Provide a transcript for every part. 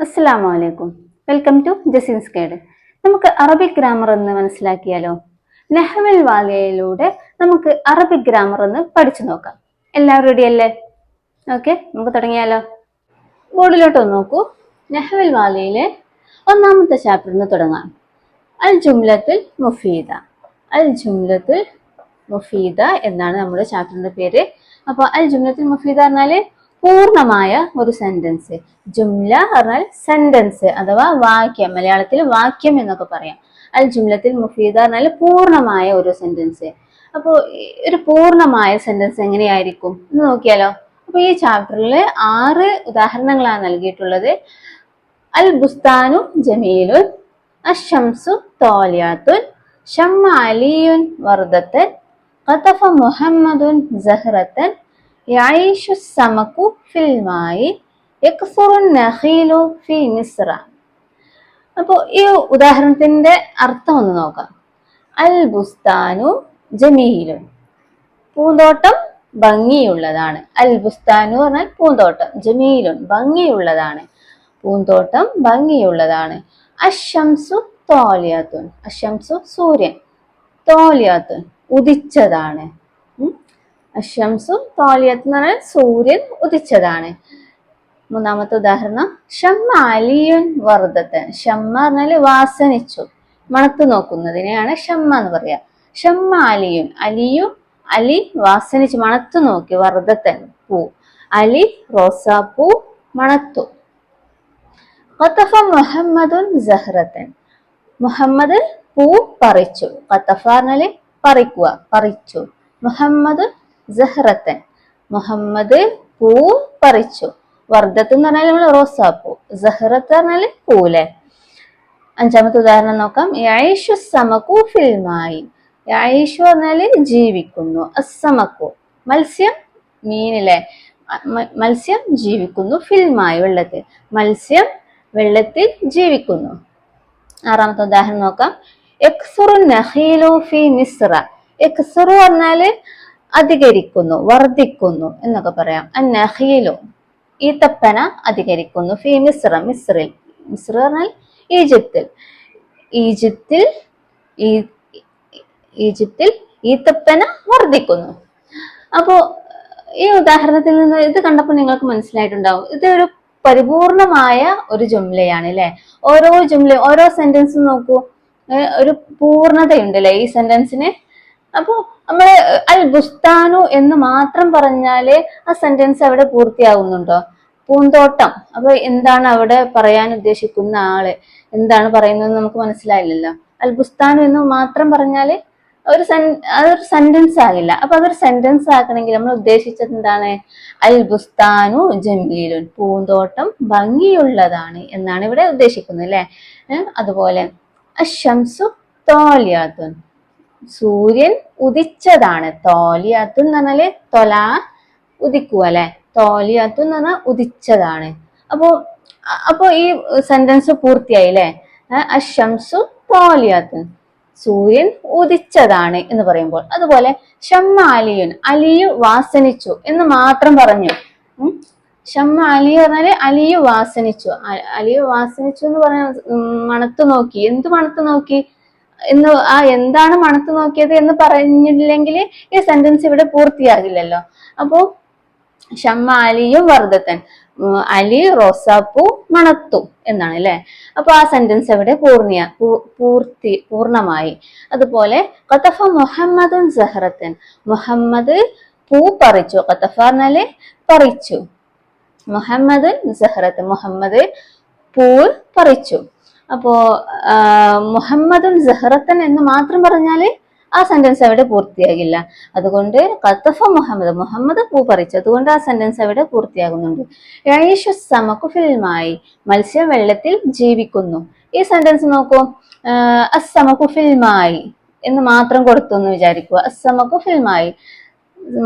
അസ്സലാമു അലൈക്കും. Welcome to Jaseen's guide. നമുക്ക് അറബിക് ഗ്രാമർ എന്ന് മനസ്സിലാക്കിയാലോ? നെഹ്വൽ വാലിയയിലൂടെ നമുക്ക് അറബിക് ഗ്രാമർ എന്ന് പഠിച്ചു നോക്കാം. എല്ലാവരും റെഡി അല്ലേ? ഓക്കെ, നമുക്ക് തുടങ്ങിയാലോ. ബോർഡിലോട്ട് ഒന്ന് നോക്കൂ. നെഹ്വൽ വാലിയയിലെ ഒന്നാമത്തെ ചാപ്റ്ററിൽ നിന്ന് തുടങ്ങാം. അൽ ജുംലത്തുൽ മുഫീദ. അൽ ജുംലത്തുൽ മുഫീദ എന്നാണ് നമ്മുടെ ചാപ്റ്ററിന്റെ പേര്. അപ്പൊ അൽ ജുംലത്തുൽ മുഫീദ പറഞ്ഞാല് പൂർണ്ണമായ ഒരു സെന്റൻസ്. ജുംല പറഞ്ഞാൽ സെന്റൻസ് അഥവാ വാക്യം, മലയാളത്തിൽ വാക്യം എന്നൊക്കെ പറയാം. അൽ ജുംലത്തുൽ മുഫീദ പറഞ്ഞാൽ പൂർണ്ണമായ ഒരു സെന്റൻസ്. അപ്പോൾ ഒരു പൂർണ്ണമായ സെന്റൻസ് എങ്ങനെയായിരിക്കും എന്ന് നോക്കിയാലോ. അപ്പൊ ഈ ചാപ്റ്ററിൽ 6 ഉദാഹരണങ്ങളാണ് നൽകിയിട്ടുള്ളത്. അൽ ബുസ്താനു ജമീലുൻ, അശംസു തോലിയാത്തുൻ, ഷമ്മ അലിയുൻ വർദത്തൻ, ഖതഫ മുഹമ്മദുൻ സഹ്റത്തൻ, യഈഷു സമകു ഫിൽ മായി, യക്സുറു നഖീലു ഫി മിസ്ര. അപ്പോൾ ഈ ഉദാഹരണത്തിന്റെ അർത്ഥം ഒന്ന് നോക്കാം. അൽ ബുസ്താനു ജമീലുൻ, പൂന്തോട്ടം ഭംഗിയുള്ളതാണ്. അൽ ബുസ്താനു പറഞ്ഞാൽ പൂന്തോട്ടം, ജമീലുൻ ഭംഗിയുള്ളതാണ്, പൂന്തോട്ടം ഭംഗിയുള്ളതാണ്. അശംസു തോലിയാത്തുൻ, അശംസു സൂര്യൻ, തോലിയാത്തുൻ ഉദിച്ചതാണ്. അശംസു തോലിയത്ത് എന്ന് പറഞ്ഞാൽ സൂര്യൻ ഉദിച്ചതാണ്. മൂന്നാമത്തെ ഉദാഹരണം ഷമ്മ അലിയുൻ വർദത്തൻ. ഷമ്മ പറഞ്ഞാല് വാസനിച്ചു, മണത്തു നോക്കുന്നതിനെയാണ് ഷമ്മ എന്ന് പറയാ. ഷമ്മ അലിയുൻ, അലി വാസനിച്ചു മണത്തു നോക്കി. വർദത്തൻ പൂ, അലി റോസാപ്പൂ മണത്തു. ഖതഫ മുഹമ്മദുൻ സഹ്റത്തൻ, മുഹമ്മദ് പൂ പറിച്ചു. ഖതഫ പറഞ്ഞാല് പറിക്കുക, പറിച്ചു. മുഹമ്മദ് സഹ്റത്തൻ, മുഹമ്മദ് പൂ പറിച്ചു. വർദ്ധത്ത് എന്ന് പറഞ്ഞാൽ നമ്മൾ റോസാപ്പൂ, സഹ്റത്ത് പറഞ്ഞാല് പൂലെ. അഞ്ചാമത്തെ ഉദാഹരണം നോക്കാം. യഈഷു സമകു ഫിൽ മായി. യഈഷു പറഞ്ഞാല് ജീവിക്കുന്നു. അസ്സമകു മത്സ്യം, മീനിലെ മത്സ്യം ജീവിക്കുന്നു. ഫിൽ മായി വെള്ളത്തിൽ, മത്സ്യം വെള്ളത്തിൽ ജീവിക്കുന്നു. ആറാമത്തെ ഉദാഹരണം നോക്കാം. യക്സുറു നഖീലു ഫി മിസ്ര. യക്സുറു പറഞ്ഞാല് അധികരിക്കുന്നു, വർദ്ധിക്കുന്നു എന്നൊക്കെ പറയാം. അന്നഖീലു ഈത്തപ്പന അധികരിക്കുന്നു. ഫി മിസ്ര, മിസ്രിൽ. മിസ്ര പറഞ്ഞാൽ ഈജിപ്തിൽ. ഈജിപ്തിൽ ഈത്തപ്പന വർദ്ധിക്കുന്നു. അപ്പോ ഈ ഉദാഹരണത്തിൽ നിന്ന് ഇത് കണ്ടപ്പോൾ നിങ്ങൾക്ക് മനസ്സിലായിട്ടുണ്ടാവും, ഇത് ഒരു പരിപൂർണമായ ഒരു ജുംലയാണ് അല്ലെ. ഓരോ ജുംല, ഓരോ സെന്റൻസും നോക്കൂ, ഒരു പൂർണ്ണതയുണ്ട് അല്ലെ ഈ സെന്റൻസിന്. അപ്പൊ നമ്മള് അൽ ബുസ്താനു എന്ന് മാത്രം പറഞ്ഞാല് ആ സെന്റൻസ് അവിടെ പൂർത്തിയാകുന്നുണ്ടോ? പൂന്തോട്ടം, അപ്പൊ എന്താണ് അവിടെ പറയാൻ ഉദ്ദേശിക്കുന്ന ആള്, എന്താണ് പറയുന്നത് നമുക്ക് മനസ്സിലായില്ലല്ലോ. അൽ ബുസ്താനു എന്ന് മാത്രം പറഞ്ഞാല് അതൊരു സെന്റൻസ് ആകില്ല. അപ്പൊ അതൊരു സെന്റൻസ് ആക്കണമെങ്കിൽ നമ്മൾ ഉദ്ദേശിച്ചത് എന്താണ്? അൽ ബുസ്താനു ജമീലുൻ, പൂന്തോട്ടം ഭംഗിയുള്ളതാണ് എന്നാണ് ഇവിടെ ഉദ്ദേശിക്കുന്നത് അല്ലെ. അതുപോലെ അശംസു തോലിയാത്തുൻ, സൂര്യൻ ഉദിച്ചതാണ്. തോലിയാത്തുൻ എന്ന് പറഞ്ഞാല് തൊല ഉദിക്കുക അല്ലെ. തോലിയാത്തുൻ എന്ന് പറഞ്ഞാൽ ഉദിച്ചതാണ്. അപ്പോ ഈ സെന്റൻസ് പൂർത്തിയായി അല്ലെ. അശംസു തോലിയാത്തുൻ, സൂര്യൻ ഉദിച്ചതാണ് എന്ന് പറയുമ്പോൾ. അതുപോലെ ഷമ്മ അലിയുൻ, അലിയു വാസനിച്ചു എന്ന് മാത്രം പറഞ്ഞു. ഷമ്മ അലി പറഞ്ഞാല് അലിയു വാസനിച്ചു. അലിയു വാസനിച്ചു എന്ന് പറഞ്ഞ മണത്തു നോക്കി. എന്ത് മണത്തു നോക്കി എന്ന്, എന്താണ് മണത്തു നോക്കിയത് എന്ന് പറഞ്ഞില്ലെങ്കിൽ ഈ സെന്റൻസ് ഇവിടെ പൂർത്തിയാകില്ലല്ലോ. അപ്പോ ഷമ്മ അലിയും വർദ്ധത്തൻ, അലി റോസാപ്പൂ മണത്തു എന്നാണ് അല്ലെ. അപ്പൊ ആ സെന്റൻസ് ഇവിടെ പൂർണ്ണമായി. അതുപോലെ ഖതഫ മുഹമ്മദുൻ സഹ്റത്തൻ, മുഹമ്മദ് പൂ പറിച്ചു. ഖതഫ പറഞ്ഞാല് പറിച്ചു. മുഹമ്മദുൻ സഹ്റത്തൻ, മുഹമ്മദ് പൂ പറിച്ചു. അപ്പോ മുഹമ്മദുൻ സഹ്റത്തൻ എന്ന് മാത്രം പറഞ്ഞാല് ആ സെന്റൻസ് അവിടെ പൂർത്തിയാകില്ല. അതുകൊണ്ട് ഖതഫ മുഹമ്മദ് പൂ പറിച്ചു, അതുകൊണ്ട് ആ സെന്റൻസ് അവിടെ പൂർത്തിയാകുന്നുണ്ട്. യഈഷു സമകു ഫിൽ മായി, മത്സ്യം വെള്ളത്തിൽ ജീവിക്കുന്നു. ഈ സെന്റൻസ് നോക്കൂ. അസ്സമകു ഫിൽ മായി എന്ന് മാത്രം കൊടുത്തു എന്ന് വിചാരിക്കുക. അസ്സമകു ഫിൽ മായി,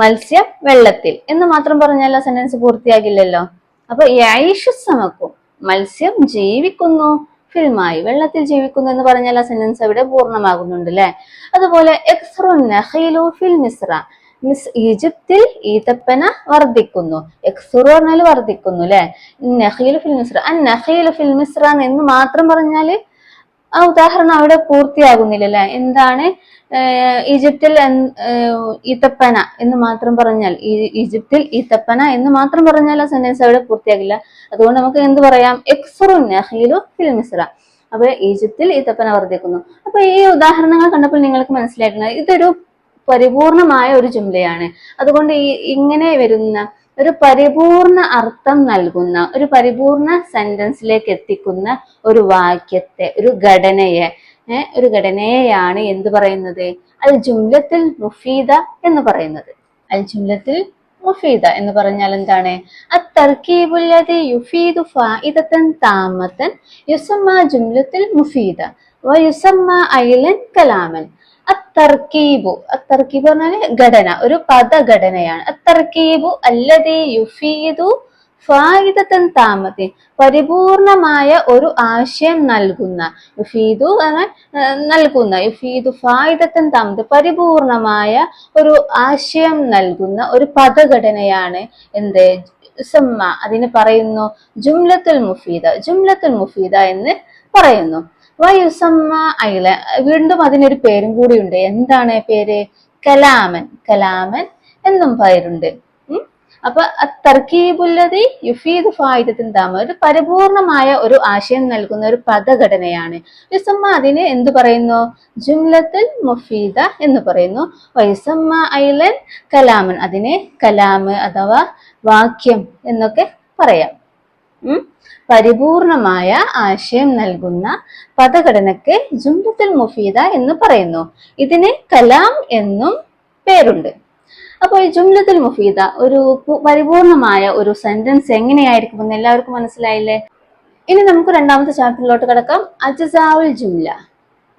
മത്സ്യം വെള്ളത്തിൽ എന്ന് മാത്രം പറഞ്ഞാൽ ആ സെന്റൻസ് പൂർത്തിയാകില്ലല്ലോ. അപ്പൊ യഈഷു സമകു, മത്സ്യം ജീവിക്കുന്നു. ഫിൽമായി, വെള്ളത്തിൽ ജീവിക്കുന്നു എന്ന് പറഞ്ഞാൽ ആ സെന്റൻസ് അവിടെ പൂർണ്ണമാകുന്നുണ്ട് അല്ലെ. അതുപോലെ യക്സുറു നഖീലു ഫിൽ മിസ്ര, ഈജിപ്തിൽ ഈത്തപ്പന വർദ്ധിക്കുന്നു. യക്സുറു പറഞ്ഞാൽ വർദ്ധിക്കുന്നു അല്ലെ. നഖീലു ഫിൽ മിസ്ര, നഖീലു ഫിൽ മിസ്ര എന്ന് മാത്രം പറഞ്ഞാല് ആ ഉദാഹരണം അവിടെ പൂർത്തിയാകുന്നില്ല അല്ലെ. എന്താണ് ഈജിപ്തിൽ ഈത്തപ്പന എന്ന് മാത്രം പറഞ്ഞാൽ, ഈജിപ്തിൽ ഈത്തപ്പന എന്ന് മാത്രം പറഞ്ഞാൽ ആ സെന്റൻസ് അവിടെ പൂർത്തിയാകില്ല. അതുകൊണ്ട് നമുക്ക് എന്ത് പറയാം? യക്സുറു നഖീലു ഫിൽ മിസ്ര. അപ്പൊ ഈജിപ്തിൽ ഈത്തപ്പന വർദ്ധിക്കുന്നു. അപ്പൊ ഈ ഉദാഹരണങ്ങൾ കണ്ടപ്പോൾ നിങ്ങൾക്ക് മനസ്സിലായിട്ടുണ്ട് ഇതൊരു പരിപൂർണമായ ഒരു ജുംലയാണ്. അതുകൊണ്ട് ഇങ്ങനെ വരുന്ന ഒരു പരിപൂർണ അർത്ഥം നൽകുന്ന, ഒരു പരിപൂർണ സെന്റൻസിലേക്ക് എത്തിക്കുന്ന ഒരു വാക്യത്തെ, ഒരു ഘടനയെയാണ് എന്ത് പറയുന്നത്? അൽ ജുംലത്തുൽ മുഫീദ എന്ന് പറയുന്നത്. അൽ ജുംലത്തുൽ മുഫീദ എന്ന് പറഞ്ഞാൽ എന്താണ്? അത്തർകീബുൽ ലദി യുഫീദു ഫായിദതൻ താമതൻ യുസമ്മ ജുംലത്തുൽ മുഫീദ വയുസമ്മ ഐലൻ കലാമൻ. അത്തർകീബു പറഞ്ഞാൽ ഘടന, ഒരു പദഘടനയാണ്. അത്തർകീബു അല്ലദി യുഫീദു ഫായിദതൻ താമതൻ, പരിപൂർണമായ ഒരു ആശയം നൽകുന്ന. യുഫീദു നൽകുന്ന, യുഫീദു ഫായിദതൻ താമതൻ, പരിപൂർണമായ ഒരു ആശയം നൽകുന്ന ഒരു പദഘടനയാണ് എന്ത്? സമ്മ, അതിന് പറയുന്നു ജുംലത്തുൽ മുഫീദ എന്ന് പറയുന്നു. വയുസമ്മ ഐല, വീണ്ടും അതിനൊരു പേരും കൂടിയുണ്ട്. എന്താണ് പേര്? കലാമൻ എന്നും പേരുണ്ട്. അപ്പൊ തർക്കീബുല്ലദി യുഫീദു ഫായിദതൻ താമ, ഒരു പരിപൂർണമായ ഒരു ആശയം നൽകുന്ന ഒരു പദഘടനയാണ്. യുസമ്മ, അതിന് എന്ത് പറയുന്നു? ജുംലത്തുൽ മുഫീദ എന്ന് പറയുന്നു. വയുസമ്മ ഐലൻ കലാമൻ, അതിനെ കലാമ് അഥവാ വാക്യം എന്നൊക്കെ പറയാം. പരിപൂർണമായ ആശയം നൽകുന്ന പദഘടനക്ക് ജുംലത്തുൽ മുഫീദ എന്ന് പറയുന്നു. ഇതിന് കലാം എന്നും പേരുണ്ട്. അപ്പോൾ ഈ ജുംലത്തുൽ മുഫീദ, ഒരു പരിപൂർണമായ ഒരു സെന്റൻസ് എങ്ങനെയായിരിക്കുമെന്ന് എല്ലാവർക്കും മനസ്സിലായില്ലേ? ഇനി നമുക്ക് രണ്ടാമത്തെ ചാപ്റ്ററിലോട്ട് കിടക്കാം. അജ്സാഉൽ ജുംല,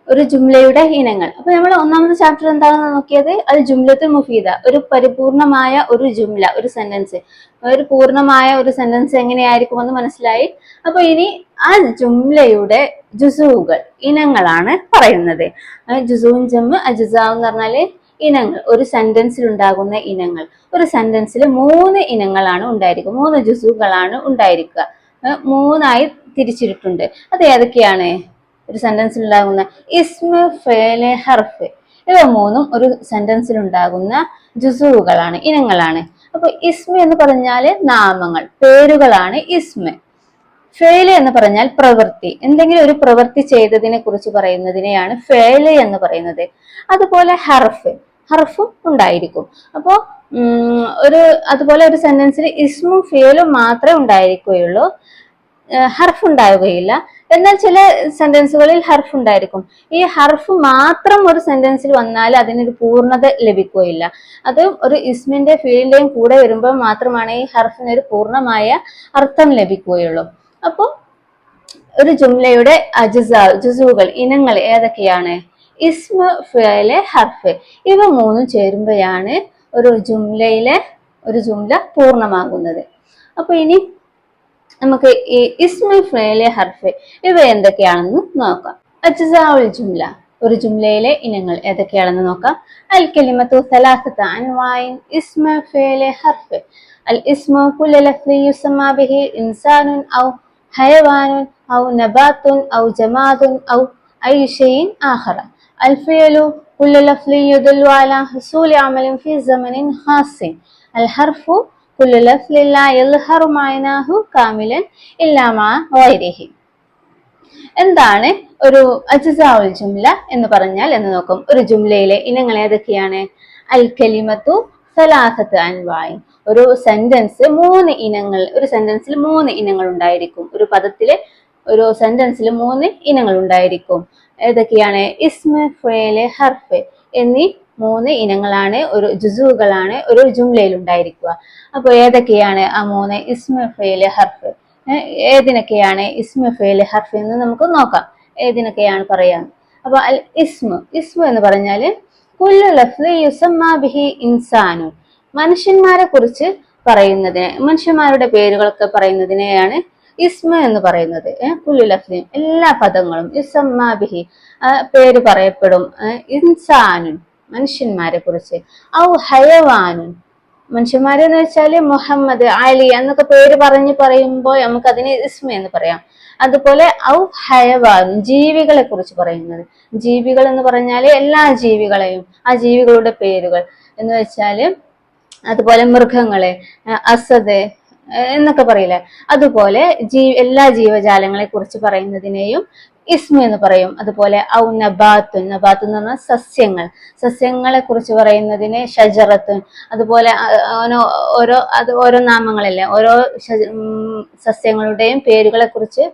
ഒരു ജുംലയുടെ ഇനങ്ങൾ. അപ്പൊ നമ്മൾ ഒന്നാമത്തെ ചാപ്റ്റർ എന്താണെന്ന് നോക്കിയത് അൽ ജുംലത്തുൽ മുഫീദ, ഒരു പരിപൂർണമായ ഒരു ജുംല, ഒരു സെന്റൻസ്, ഒരു പൂർണ്ണമായ ഒരു സെന്റൻസ് എങ്ങനെയായിരിക്കുമെന്ന് മനസ്സിലായി. അപ്പൊ ഇനി ആ ജുംലയുടെ ജുസുകൾ, ഇനങ്ങളാണ് പറയുന്നത്. ജുസുൻ ജമ്മ് അജ്സാ എന്ന് പറഞ്ഞാല് ഇനങ്ങൾ, ഒരു സെന്റൻസിൽ ഉണ്ടാകുന്ന ഇനങ്ങൾ. ഒരു സെന്റൻസിൽ 3 ഇനങ്ങളാണ് ഉണ്ടായിരിക്കുക, 3 ജുസുകളാണ് ഉണ്ടായിരിക്കുക. 3ആയി തിരിച്ചിട്ടുണ്ട്. അത് ഏതൊക്കെയാണ്? ഒരു സെന്റൻസിൽ ഉണ്ടാകുന്ന ഇസ്മ, ഫേല്, ഹർഫ്, ഇവ 3ഉം ഒരു സെന്റൻസിൽ ഉണ്ടാകുന്ന ജുസുകളാണ്, ഇനങ്ങളാണ്. അപ്പൊ ഇസ്മ എന്ന് പറഞ്ഞാൽ നാമങ്ങൾ, പേരുകളാണ് ഇസ്മ. ഫേല് എന്ന് പറഞ്ഞാൽ പ്രവൃത്തി, എന്തെങ്കിലും ഒരു പ്രവൃത്തി ചെയ്തതിനെ കുറിച്ച് പറയുന്നതിനെയാണ് ഫേല് എന്ന് പറയുന്നത്. അതുപോലെ ഹർഫും ഉണ്ടായിരിക്കും. അപ്പോ അതുപോലെ ഒരു സെന്റൻസിൽ ഇസ്മും ഫേലും മാത്രമേ ഉണ്ടായിരിക്കുകയുള്ളൂ, ഹർഫ് ഉണ്ടാവുകയില്ല. എന്നാൽ ചില സെന്റൻസുകളിൽ ഹർഫ് ഉണ്ടായിരിക്കും. ഈ ഹർഫ് മാത്രം ഒരു സെന്റൻസിൽ വന്നാൽ അതിനൊരു പൂർണ്ണത ലഭിക്കുകയില്ല. അത് ഒരു ഇസ്മിന്റെ ഫീലിന്റെയും കൂടെ വരുമ്പോൾ മാത്രമാണ് ഈ ഹർഫിന് ഒരു പൂർണ്ണമായ അർത്ഥം ലഭിക്കുകയുള്ളൂ. അപ്പോൾ ഒരു ജുംലയുടെ ജുസുകൾ, ഇനങ്ങൾ ഏതൊക്കെയാണ്? ഇസ്മ, ഫേല്, ഹർഫ്, ഇവ 3ഉം ചേരുമ്പോഴാണ് ഒരു ജുംല പൂർണ്ണമാകുന്നത്. അപ്പൊ ഇനി നമുക്ക് ഈ ഇസ്മ, ഫേല്, ഹർഫ് ഇവ എന്തൊക്കെയാണെന്ന് നോക്കാം. അജ്സാഉൽ ജുംല, ഒരു ജുംലയിലെ ഇനങ്ങൾ ഏതൊക്കെയാണെന്ന് നോക്കാം. അൽ കലിമത്തു സലാസത്തു അൻവാഇൻ ഇസ്മ, ഫേല്, ഹർഫ്. അൽ ഇസ്മു കുല്ലു ലഫ്ളി യുസമ്മ ബിഹി ഇൻസാനുൻ ഔ ഹയവാനുൻ ഔ നബാത്തുൻ ഔ ജമാദുൻ ഔ അയ് ഷൈഇൻ ആഖറ. അൽ ഫിഅലു കുല്ലു ലഫ്ളി യദുല്ലു അലാ ഹുസൂലി അമലിൻ ഫീ സമനിൻ ഖാസിൻ. അൽ ഹർഫു കുല്ലു ലഫ്ളി ലാ യൽഹറു മഅനാഹു കാമിലൻ ഇല്ലാ മഅ ഗൈരിഹി. എന്താണ് ഒരു അജ്സാഉൽ ജുംല എന്ന് പറഞ്ഞാൽ എന്ന് നോക്കും. ഒരു ജുംലയിലെ ഇനങ്ങൾ ഏതൊക്കെയാണ്? അൽ കലിമത്തു സലാസത്തു അൻവാഇൻ, ഒരു സെന്റൻസ് 3 ഇനങ്ങൾ, ഒരു സെന്റൻസിൽ 3 ഇനങ്ങൾ ഉണ്ടായിരിക്കും. ഒരു പദത്തില്, ഒരു സെന്റൻസിൽ 3 ഇനങ്ങൾ ഉണ്ടായിരിക്കും. ഏതൊക്കെയാണ്? ഇസ്മ, ഫേല്, ഹർഫ് എന്നീ 3 ഇനങ്ങളാണ്, ഒരു ജുസുകളാണ് ഒരു ജുംലയിൽ ഉണ്ടായിരിക്കുക. അപ്പൊ ഏതൊക്കെയാണ് ആ 3? ഇസ്മ, ഫേല്, ഹർഫ്. ഏതിനൊക്കെയാണ് ഇസ്മ, ഫേല്, ഹർഫ് എന്ന് നമുക്ക് നോക്കാം. ഏതിനൊക്കെയാണ് പറയാം. അപ്പൊ അൽ ഇസ്മ എന്ന് പറഞ്ഞാല് കുല്ലു ലഫ്ളി യുസമ്മ ബിഹി ഇൻസാനുൻ, മനുഷ്യന്മാരെ കുറിച്ച് പറയുന്നതിനെ, മനുഷ്യന്മാരുടെ പേരുകളൊക്കെ പറയുന്നതിനെയാണ് ഇസ്മ എന്ന് പറയുന്നത്. കുല്ലു ലഫ്ളി, എല്ലാ പദങ്ങളും, യുസമ്മ ബിഹി പേര് പറയപ്പെടും. ഇൻസാനുൻ, മനുഷ്യന്മാരെ കുറിച്ച്. ഔ ഹയവാനുൻ, മനുഷ്യന്മാരെന്ന് വെച്ചാല് മുഹമ്മദ്, അലി എന്നൊക്കെ പേര് പറയുമ്പോൾ നമുക്ക് അതിന് ഇസ്മ എന്ന് പറയാം. അതുപോലെ ഔ ഹയവാൻ, ജീവികളെ കുറിച്ച് പറയുന്നത്. ജീവികൾ എന്ന് പറഞ്ഞാല് എല്ലാ ജീവികളെയും, ആ ജീവികളുടെ പേരുകൾ എന്ന് വെച്ചാല്, അതുപോലെ മൃഗങ്ങളെ, അസദ് എന്നൊക്കെ പറയില്ലേ, അതുപോലെ എല്ലാ ജീവജാലങ്ങളെ കുറിച്ച് പറയുന്നതിനെയും ഇസ്മ എന്ന് പറയും. അതുപോലെ ഔ നബാത്തുൻ, നബാത്ത് എന്ന് പറഞ്ഞാൽ സസ്യങ്ങൾ, സസ്യങ്ങളെ കുറിച്ച് പറയുന്നതിന് ഷജറത്തുൻ. അതുപോലെ ഓരോ നാമങ്ങളല്ലേ, ഓരോ സസ്യങ്ങളുടെയും പേരുകളെ കുറിച്ച്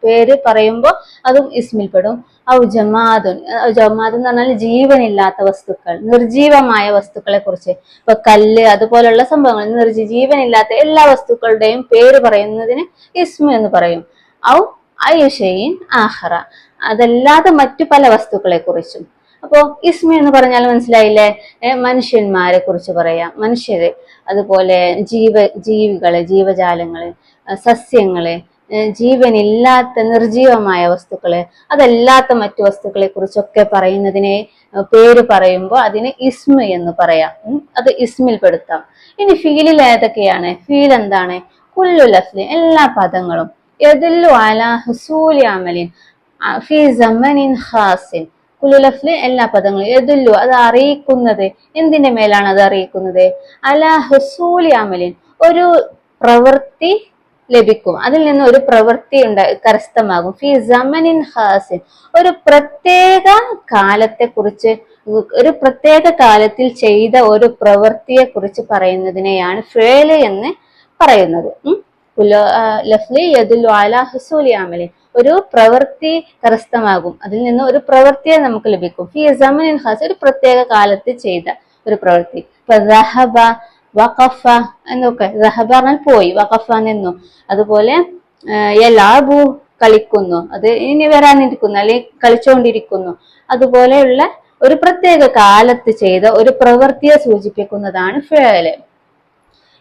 പേര് പറയുമ്പോൾ അതും ഇസ്മിൽപ്പെടും. ഔ ജമാദുൻ, ജമാദ് എന്ന് പറഞ്ഞാൽ ജീവനില്ലാത്ത വസ്തുക്കൾ, നിർജീവമായ വസ്തുക്കളെ കുറിച്ച്. ഇപ്പൊ കല്ല് അതുപോലുള്ള സംഭവങ്ങൾ, ജീവനില്ലാത്ത എല്ലാ വസ്തുക്കളുടെയും പേര് പറയുന്നതിന് ഇസ്മു എന്ന് പറയും. ഔ അയുഷയിൻ ആഹറ, അതല്ലാതെ മറ്റു പല വസ്തുക്കളെ കുറിച്ചും. അപ്പോ ഇസ്മി എന്ന് പറഞ്ഞാൽ മനസ്സിലായില്ലേ, മനുഷ്യന്മാരെ കുറിച്ച് പറയാം, മനുഷ്യര്, അതുപോലെ ജീവികള്, ജീവജാലങ്ങള്, സസ്യങ്ങള്, ജീവനില്ലാത്ത നിർജീവമായ വസ്തുക്കള്, അതല്ലാത്ത മറ്റു വസ്തുക്കളെ കുറിച്ചൊക്കെ പറയുന്നതിനെ പേര് പറയുമ്പോൾ അതിന് ഇസ്മ എന്ന് പറയാം. അത് ഇസ്മിൽ പെടുത്താം. ഇനി ഫീലിൽ ഏതൊക്കെയാണ്? ഫീൽ എന്താണ്? കുല്ലു ലഫ്ലി, എല്ലാ പദങ്ങളും, യദുല്ലു അലാ ഹുസൂലി അമലിൻ ഫീ സമനിൻ ഖാസിൻ. കുല്ലു ലഫ്ലി, എല്ലാ പദങ്ങളും, യദുല്ലു, അത് അറിയിക്കുന്നത്, എന്തിന്റെ മേലാണ് അത് അറിയിക്കുന്നത്? അലാ ഹുസൂലി അമലിൻ, ഒരു പ്രവൃത്തി ലഭിക്കും, അതിൽ നിന്ന് ഒരു പ്രവൃത്തി കരസ്ഥമാകും. ഫീ സമനിൻ ഖാസിൻ, ഒരു പ്രത്യേക കാലത്തെ കുറിച്ച്, ഒരു പ്രത്യേക കാലത്തിൽ ചെയ്ത ഒരു പ്രവൃത്തിയെ കുറിച്ച് പറയുന്നതിനെയാണ് ഫേല് എന്ന് പറയുന്നത്. ലഫ്ലി യദുല്ലു അലാ ഹുസൂലി അമലിൻ, ഒരു പ്രവൃത്തി കരസ്ഥമാകും, അതിൽ നിന്ന് ഒരു പ്രവൃത്തിയെ നമുക്ക് ലഭിക്കും. ഫീ സമനിൻ ഖാസ്, ഒരു പ്രത്യേക കാലത്ത് ചെയ്ത ഒരു പ്രവൃത്തി. ഇപ്പൊ ദഹബ, വഖഫ എന്നൊക്കെ, ദഹബ പറഞ്ഞാൽ പോയി, വഖഫ നിന്നു. അതുപോലെ യലാബു, കളിക്കുന്നു, അത് ഇനി വരാനിരിക്കുന്നു അല്ലെങ്കിൽ കളിച്ചുകൊണ്ടിരിക്കുന്നു. അതുപോലെയുള്ള ഒരു പ്രത്യേക കാലത്ത് ചെയ്ത ഒരു പ്രവൃത്തിയെ സൂചിപ്പിക്കുന്നതാണ് ഫിഅല്.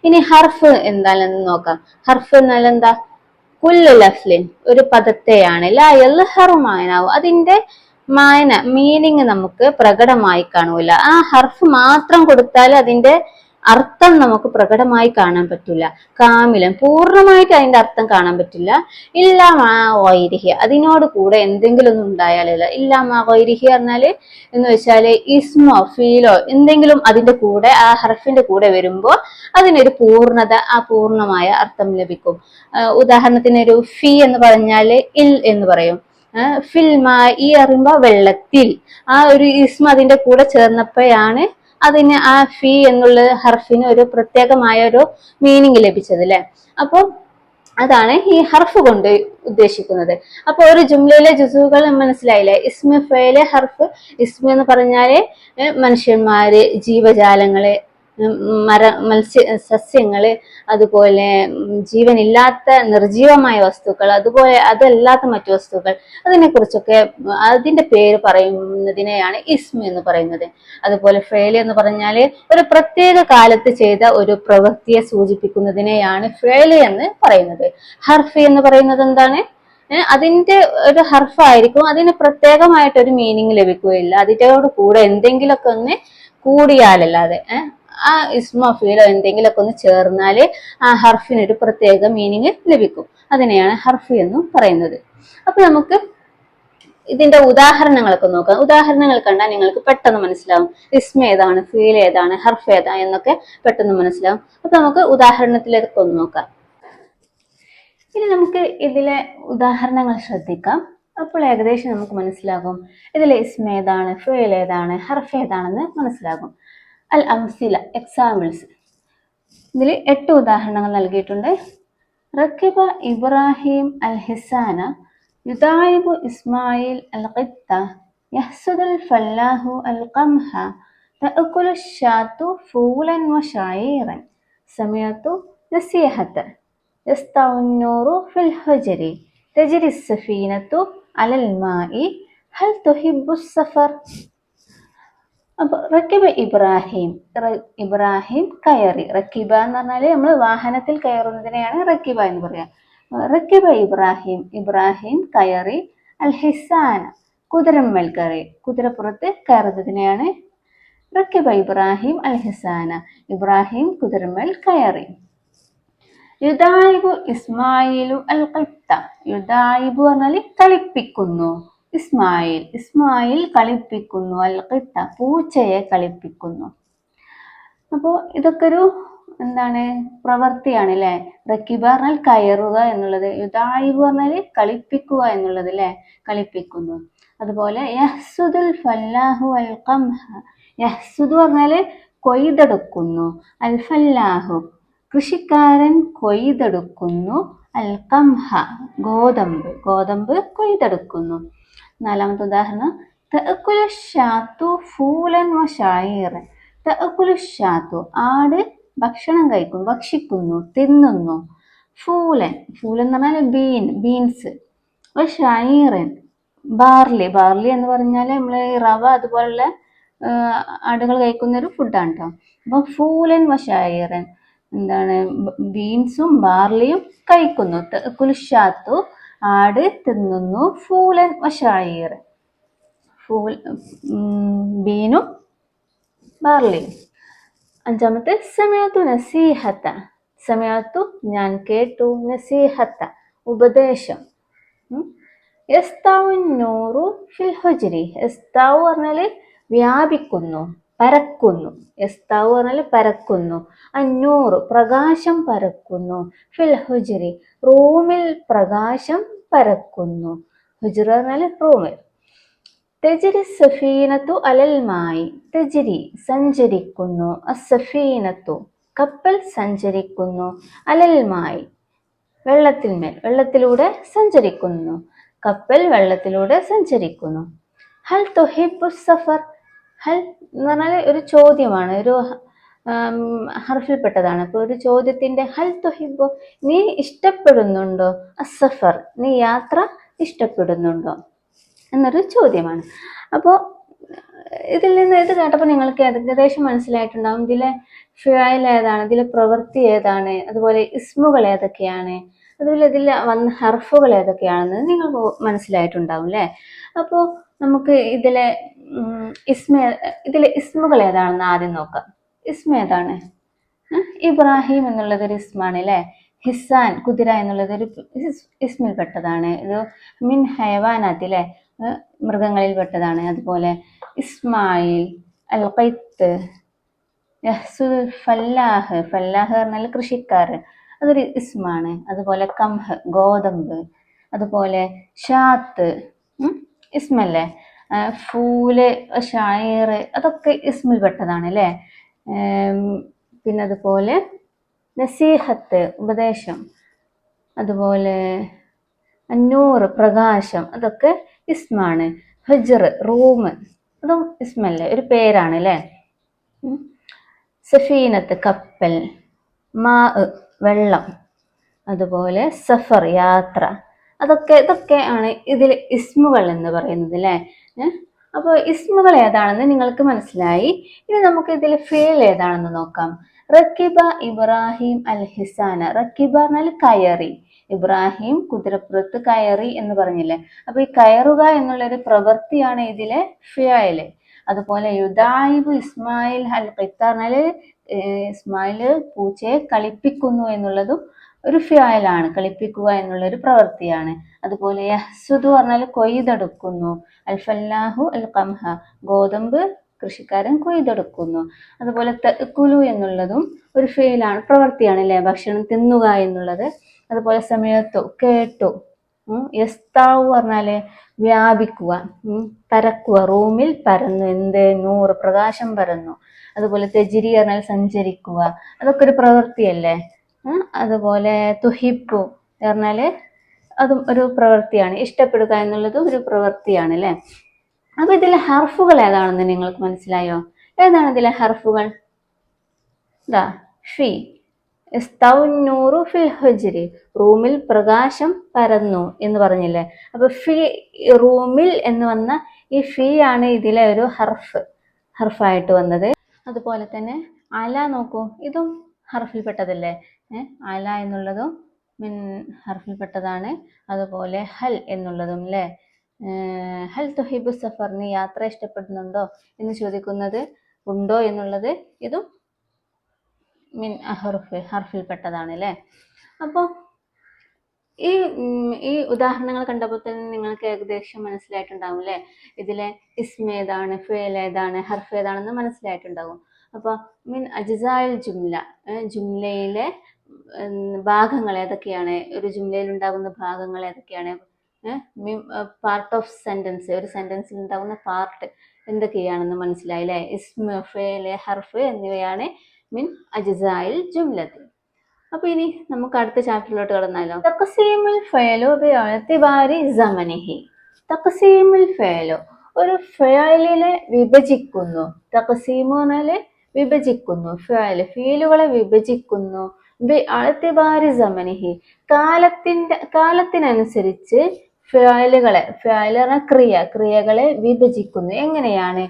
ഇനി ഹർഫ് എന്താണെന്ന് നോക്കാം. ഹർഫ് എന്നാൽ എന്താ? കുല്ലു ലഫ്ലിൻ, ഒരു പദത്തെയാണ്, ലാ യൽഹറു മാനാവു, അതിന്റെ മാന, മീനിങ് നമുക്ക് പ്രകടമായി കാണൂല. ആ ഹർഫ് മാത്രം കൊടുത്താൽ അതിന്റെ അർത്ഥം നമുക്ക് പ്രകടമായി കാണാൻ പറ്റില്ല. കാമിലൻ, പൂർണ്ണമായിട്ട് അതിന്റെ അർത്ഥം കാണാൻ പറ്റില്ല. ഇല്ലാ മാ ഗൈരിഹി, അതിനോട് കൂടെ എന്തെങ്കിലും ഒന്നും ഉണ്ടായാലല്ല. ഇല്ലാ മാ ഗൈരിഹി പറഞ്ഞാല് എന്ന് വെച്ചാല് ഇസ്മോ ഫീലോ എന്തെങ്കിലും അതിന്റെ കൂടെ, ആ ഹർഫിന്റെ കൂടെ വരുമ്പോ അതിനൊരു പൂർണ്ണത, ആ പൂർണ്ണമായ അർത്ഥം ലഭിക്കും. ഉദാഹരണത്തിന് ഒരു ഫി എന്ന് പറഞ്ഞാല് ഇൽ എന്ന് പറയും. ഫിൽ മാ, ഈ അറിയുമ്പോ വെള്ളത്തിൽ, ആ ഒരു ഇസ്മ അതിന്റെ കൂടെ ചേർന്നപ്പോഴാണ് അതിന് ആ ഫി എന്നുള്ള ഹർഫിന് ഒരു പ്രത്യേകമായ ഒരു മീനിങ് ലഭിച്ചത് അല്ലെ. അപ്പൊ അതാണ് ഈ ഹർഫ് കൊണ്ട് ഉദ്ദേശിക്കുന്നത്. അപ്പൊ ഒരു ജുംലയിലെ ജുസുകൾ മനസ്സിലായില്ലേ? ഇസ്മ, ഫേല്, ഹർഫ്. ഇസ്മ എന്ന് പറഞ്ഞാല് മനുഷ്യന്മാര്, ജീവജാലങ്ങള്, സസ്യങ്ങള്, അതുപോലെ ജീവനില്ലാത്ത നിർജീവമായ വസ്തുക്കൾ, അതുപോലെ അതല്ലാത്ത മറ്റു വസ്തുക്കൾ, അതിനെ കുറിച്ചൊക്കെ അതിന്റെ പേര് പറയുന്നതിനെയാണ് ഇസ്മ എന്ന് പറയുന്നത്. അതുപോലെ ഫേല് എന്ന് പറഞ്ഞാല് ഒരു പ്രത്യേക കാലത്ത് ചെയ്ത ഒരു പ്രവൃത്തിയെ സൂചിപ്പിക്കുന്നതിനെയാണ് ഫേല് എന്ന് പറയുന്നത്. ഹർഫ് എന്ന് പറയുന്നത് എന്താണ്? അതിന്റെ ഒരു ഹർഫായിരിക്കും, അതിന് പ്രത്യേകമായിട്ടൊരു മീനിങ് ലഭിക്കുകയില്ല. അതിനോട് കൂടെ എന്തെങ്കിലുമൊക്കെ ഒന്ന് കൂടിയാലല്ലാതെ, ആ ഇസ്മോ ഫീലോ എന്തെങ്കിലുമൊക്കെ ഒന്ന് ചേർന്നാല് ആ ഹർഫിനൊരു പ്രത്യേക മീനിങ് ലഭിക്കും. അതിനെയാണ് ഹർഫ് എന്ന് പറയുന്നത്. അപ്പൊ നമുക്ക് ഇതിന്റെ ഉദാഹരണങ്ങളൊക്കെ നോക്കാം. ഉദാഹരണങ്ങൾ കണ്ടാൽ നിങ്ങൾക്ക് പെട്ടെന്ന് മനസ്സിലാവും ഇസ്മ ഏതാണ്, ഫീൽ ഏതാണ്, ഹർഫ് ഏതാണ് എന്നൊക്കെ പെട്ടെന്ന് മനസ്സിലാവും. അപ്പൊ നമുക്ക് ഉദാഹരണത്തിലേക്ക് ഒന്ന് നോക്കാം. ഇനി നമുക്ക് ഇതിലെ ഉദാഹരണങ്ങൾ ശ്രദ്ധിക്കാം. അപ്പോൾ ഏകദേശം നമുക്ക് മനസ്സിലാകും ഇതിലെ ഇസ്മ ഏതാണ്, ഫീൽ ഏതാണ്, ഹർഫ് ഏതാണെന്ന് മനസ്സിലാകും. അൽ അംസില, എക്സാമ്പിൾസ്. ഇതിൽ 8 ഉദാഹരണങ്ങൾ നൽകിയിട്ടുണ്ട്. റക്കിബ ഇബ്രാഹിം അൽ ഹിസാന, യുദായിബു ഇസ്മായിൽ അൽ ഖിത്ത, യഹ്സുദുൽ ഫല്ലാഹു അൽ ഖംഹ, തഅകുലു ഷാത്തു ഫൂലൻ വശഈറൻ, സമയത്തു നസീഹത, യസ്തഉന്നൂറു ഫിൽ ഹുജരി, തജ്രി സഫീനത്തു അലൽ മാഇ, ഹൽ തുഹിബ്ബു സഫർ. അപ്പൊ റക്കിബ ഇബ്രാഹിം, ഇബ്രാഹിം കയറി. റക്കിബ എന്ന് പറഞ്ഞാല് നമ്മൾ വാഹനത്തിൽ കയറുന്നതിനെയാണ് റക്കിബ എന്ന് പറയാ. റക്കിബ ഇബ്രാഹിം, ഇബ്രാഹിം കയറി. അൽ ഹിസാന, കുതിരമ്മൽ കയറി, കുതിരപ്പുറത്ത് കയറുന്നതിനെയാണ് റക്കിബ ഇബ്രാഹിം അൽ ഹിസാന, ഇബ്രാഹിം കുതിരമേൽ കയറി. യുദായിബു ഇസ്മായിലു അൽ ഖിത്ത, യുദായിബു പറഞ്ഞാൽ കളിപ്പിക്കുന്നു. ഇസ്മായിൽ, ഇസ്മായിൽ കളിപ്പിക്കുന്നു. അൽ ഖിത്ത പൂച്ചയെ കളിപ്പിക്കുന്നു. അപ്പോൾ ഇതൊക്കെ ഒരു എന്താണ് പ്രവൃത്തിയാണ് അല്ലെ. റക്കിബ പറഞ്ഞാൽ കയറുക എന്നുള്ളത്, യുദായിബു പറഞ്ഞാൽ കളിപ്പിക്കുക എന്നുള്ളത് അല്ലെ, കളിപ്പിക്കുന്നു. അതുപോലെ യഹ്സുദുൽ ഫല്ലാഹു അൽ ഖംഹ, യഹ്സുദു പറഞ്ഞാല് കൊയ്തെടുക്കുന്നു. അൽ ഫല്ലാഹു കൃഷിക്കാരൻ കൊയ്തെടുക്കുന്നു. അൽ ഖംഹ ഗോതമ്പ്, ഗോതമ്പ് കൊയ്തെടുക്കുന്നു. നാലാമത്തെ ഉദാഹരണം തഅക്കുലു ശാത്തു ഫൂലൻ വ ശഈറൻ, തഅക്കുലു ശാത്തു ആട് ഭക്ഷണം കഴിക്കുന്നു, ഭക്ഷിക്കുന്നു, തിന്നുന്നു. ഫൂലൻ, ഫൂലൻ എന്ന് പറഞ്ഞാൽ ബീൻസ്. വ ശഈറൻ ബാർലി, ബാർലി എന്ന് പറഞ്ഞാൽ നമ്മൾ റവ അതുപോലുള്ള ആടുകൾ കഴിക്കുന്ന ഒരു ഫുഡാണ് കേട്ടോ. അപ്പൊ ഫൂലൻ വ ശഈറൻ എന്താണ്, ബീൻസും ബാർലിയും കഴിക്കുന്നു. കുൽഷാത്തു ആട് തിന്നുന്നു. ഫൂലൻ വ ശഈറൻ ബീനും ബാർലിയും. അഞ്ചാമത്തെ സമയത്തു നസീഹത്ത, സമയത്തു ഞാൻ കേട്ടു, നസീഹത്ത ഉപദേശം. യസ്താഉൻ നൂറു ഫിൽ ഹുജ്രി, യസ്താഉ പറഞ്ഞാൽ വ്യാപിക്കുന്നു, പരക്കുന്നു. യസ്താഉ പറഞ്ഞാൽ പരക്കുന്നു. അന്നൂറ് പ്രകാശം പരക്കുന്നു. ഫിൽ ഹുജ്രി റൂമിൽ പ്രകാശം പരക്കുന്നു. ഹുജ്ർ പറഞ്ഞാൽ റൂമിൽ. തജ്രി സഫീനത്തു അലൽ മായി, തജ്രി സഞ്ചരിക്കുന്നു. അസ്സഫീനത്തു കപ്പൽ സഞ്ചരിക്കുന്നു. അലൽ മായി വെള്ളത്തിന്മേൽ, വെള്ളത്തിലൂടെ സഞ്ചരിക്കുന്നു. കപ്പൽ വെള്ളത്തിലൂടെ സഞ്ചരിക്കുന്നു. ഹൽ തുഹിബ്ബു സഫർ, ഹൽ എന്ന് പറഞ്ഞാൽ ഒരു ചോദ്യമാണ്, ഒരു ഹർഫിൽപ്പെട്ടതാണ്. അപ്പോൾ ഒരു ചോദ്യത്തിന്റെ ഹൽ തുഹിബ്ബു നീ ഇഷ്ടപ്പെടുന്നുണ്ടോ, അസഫർ നീ യാത്ര ഇഷ്ടപ്പെടുന്നുണ്ടോ എന്നൊരു ചോദ്യമാണ്. അപ്പോൾ ഇതിൽ നിന്ന് ഇത് കേട്ടപ്പോൾ നിങ്ങൾക്ക് ഏകദേശം മനസ്സിലായിട്ടുണ്ടാവും ഇതിലെ ഫിഅൽ ഏതാണ്, ഇതിലെ പ്രവൃത്തി ഏതാണ്, അതുപോലെ ഇസ്മുകൾ ഏതൊക്കെയാണ്, അതുപോലെ ഇതിൽ വന്ന ഹർഫുകൾ ഏതൊക്കെയാണെന്ന് നിങ്ങൾക്ക് മനസ്സിലായിട്ടുണ്ടാവും അല്ലേ. അപ്പോൾ നമുക്ക് ഇതിലെ ഇസ്മുകൾ ഏതാണെന്ന് ആദ്യം നോക്കാം. ഇസ്മ ഏതാണ്? ഇബ്രാഹിം എന്നുള്ളത് ഒരു ഇസ്മാണ് അല്ലേ. ഹിസാൻ കുതിര എന്നുള്ളത് ഒരു ഇസ്മിൽ പെട്ടതാണ്. ഇത് മിൻ ഹയവാനാത്ത് അല്ലേ, മൃഗങ്ങളിൽ പെട്ടതാണ്. അതുപോലെ ഇസ്മായിൽ, അൽ ഖൈത്ത്, യഹ്സുൽ ഫല്ലാഹ്, ഫല്ലാഹ് പറഞ്ഞാൽ കൃഷിക്കാരൻ, അതൊരു ഇസ്മാണ്. അതുപോലെ കംഹ് ഗോതമ്പ്, അതുപോലെ ഷാത്ത് ഇസ്മല്ലേ. ഫൂല്, ഷായർ അതൊക്കെ ഇസ്മിൽ പെട്ടതാണ് അല്ലേ. പിന്നെ അതുപോലെ നസീഹത്ത് ഉപദേശം, അതുപോലെ അന്നൂർ പ്രകാശം അതൊക്കെ ഇസ്മാണ്. ഹുജ്ർ റൂം അതും ഇസ്മല്ലേ, ഒരു പേരാണ് അല്ലേ. സഫീനത്ത് കപ്പൽ, മാ വെള്ളം, അതുപോലെ സഫർ യാത്ര, ഇതൊക്കെ ആണ് ഇതിൽ ഇസ്മുകൾ എന്ന് പറയുന്നത് അല്ലേ. അപ്പോൾ ഇസ്മുകൾ ഏതാണെന്ന് നിങ്ങൾക്ക് മനസ്സിലായി. ഇനി നമുക്ക് ഇതിൽ ഫിഅൽ ഏതാണെന്ന് നോക്കാം. റക്കിബ ഇബ്രാഹിം അൽ ഹിസാന, റക്കിബ എന്നാൽ കയറി, ഇബ്രാഹിം കുതിരപ്പുറത്ത് കയറി എന്ന് പറഞ്ഞില്ലേ. അപ്പൊ ഈ കയറുക എന്നുള്ളൊരു പ്രവൃത്തിയാണ് ഇതിലെ ഫിഅൽ. അതുപോലെ യുദായിബു ഇസ്മായിൽ അൽ ഖിത്ത പറഞ്ഞാല് ഇസ്മായിൽ പൂച്ചയെ കളിപ്പിക്കുന്നു എന്നുള്ളതും ഒരു ഫിഅലാണ്, കളിപ്പിക്കുക എന്നുള്ള ഒരു പ്രവൃത്തിയാണ്. അതുപോലെ യഹ്സുദു പറഞ്ഞാൽ കൊയ്തെടുക്കുന്നു. അൽ ഫല്ലാഹു അൽ ഖംഹ ഗോതമ്പ് കൃഷിക്കാരൻ കൊയ്തെടുക്കുന്നു. അതുപോലെ തഅക്കുലു എന്നുള്ളതും ഒരു ഫിഅലാണ്, പ്രവൃത്തിയാണ് അല്ലേ, ഭക്ഷണം തിന്നുക എന്നുള്ളത്. അതുപോലെ സമയത്തു കേട്ടു. യസ്താഉ പറഞ്ഞാല് വ്യാപിക്കുക, പരക്കുക, റൂമിൽ പരന്നു. എന്ത് നൂറ് പ്രകാശം പരന്നു. അതുപോലെ തെജിരി പറഞ്ഞാൽ സഞ്ചരിക്കുക, അതൊക്കെ ഒരു പ്രവൃത്തിയല്ലേ. അതുപോലെ തുഹിബു പറഞ്ഞാല് അതും ഒരു പ്രവൃത്തിയാണ്, ഇഷ്ടപ്പെടുക എന്നുള്ളതും ഒരു പ്രവൃത്തിയാണ് അല്ലേ. അപ്പൊ ഇതിലെ ഹർഫുകൾ ഏതാണെന്ന് നിങ്ങൾക്ക് മനസ്സിലായോ? ഏതാണ് ഇതിലെ ഹർഫുകൾ? ഇതാ ഫി, ഇസ്തൗന്നൂറു ഫിൽ ഹുജ്രി റൂമിൽ പ്രകാശം പരന്നു എന്ന് പറഞ്ഞില്ലേ. അപ്പൊ ഫി റൂമിൽ എന്ന് വന്ന ഈ ഫി ആണ് ഇതിലെ ഒരു ഹർഫായിട്ട് വന്നത്. അതുപോലെ തന്നെ അല നോക്കൂ, ഇതും ഹർഫിൽപ്പെട്ടതല്ലേ. അല എന്നുള്ളതും മിൻ ഹർഫിൽപ്പെട്ടതാണ്. അതുപോലെ ഹൽ എന്നുള്ളതും അല്ലേ. ഹൽ തുഹിബു സഫർ നീ യാത്ര ഇഷ്ടപ്പെടുന്നുണ്ടോ എന്ന് ചോദിക്കുന്നത് ഉണ്ടോ എന്നുള്ളത് ഇതും മിൻ ഹർഫിൽപ്പെട്ടതാണ് അല്ലേ. അപ്പോൾ ഈ ഉദാഹരണങ്ങൾ കണ്ടപ്പോൾ തന്നെ നിങ്ങൾക്ക് ഏകദേശം മനസ്സിലായിട്ടുണ്ടാവും അല്ലേ, ഇതിലെ ഇസ്മ ഏതാണ്, ഫേൽ ഏതാണ്, ഹർഫ് ഏതാണെന്ന് മനസ്സിലായിട്ടുണ്ടാവും. അപ്പോൾ മിൻ അജ്സാഇൽ ജുംല, ജുംലയിലെ ഭാഗങ്ങൾ ഏതൊക്കെയാണ്, ഒരു ജുംലയിൽ ഉണ്ടാകുന്ന ഭാഗങ്ങൾ ഏതൊക്കെയാണ്, പാർട്ട് ഓഫ് സെന്റൻസ്, ഒരു സെന്റൻസിൽ ഉണ്ടാകുന്ന പാർട്ട് എന്തൊക്കെയാണെന്ന് മനസ്സിലായില്ലേ. ഇസ്മ, ഫേൽ, ഹർഫ് എന്നിവയാണ് മിൻ അജ്സാഇൽ ജുംലത്തി. അപ്പൊ ഇനി നമുക്ക് അടുത്ത ചാപ്റ്ററിലോട്ട് കടന്നാലോ. തഖ്സീമുൽ ഫഅലു ബിഇഅ്തിബാരി സമനിഹി. തഖ്സീമുൽ ഫഅലു, ഒരു ഫഅലിനെ വിഭജിക്കുന്നു. തഖ്സീമു പറഞ്ഞാൽ വിഭജിക്കുന്നു, ഫീലുകളെ വിഭജിക്കുന്നു. ബിഇഅ്തിബാരി സമനിഹി, കാലത്തിനനുസരിച്ച് ഫഅലുകളെ, ക്രിയകളെ വിഭജിക്കുന്നു. എങ്ങനെയാണ്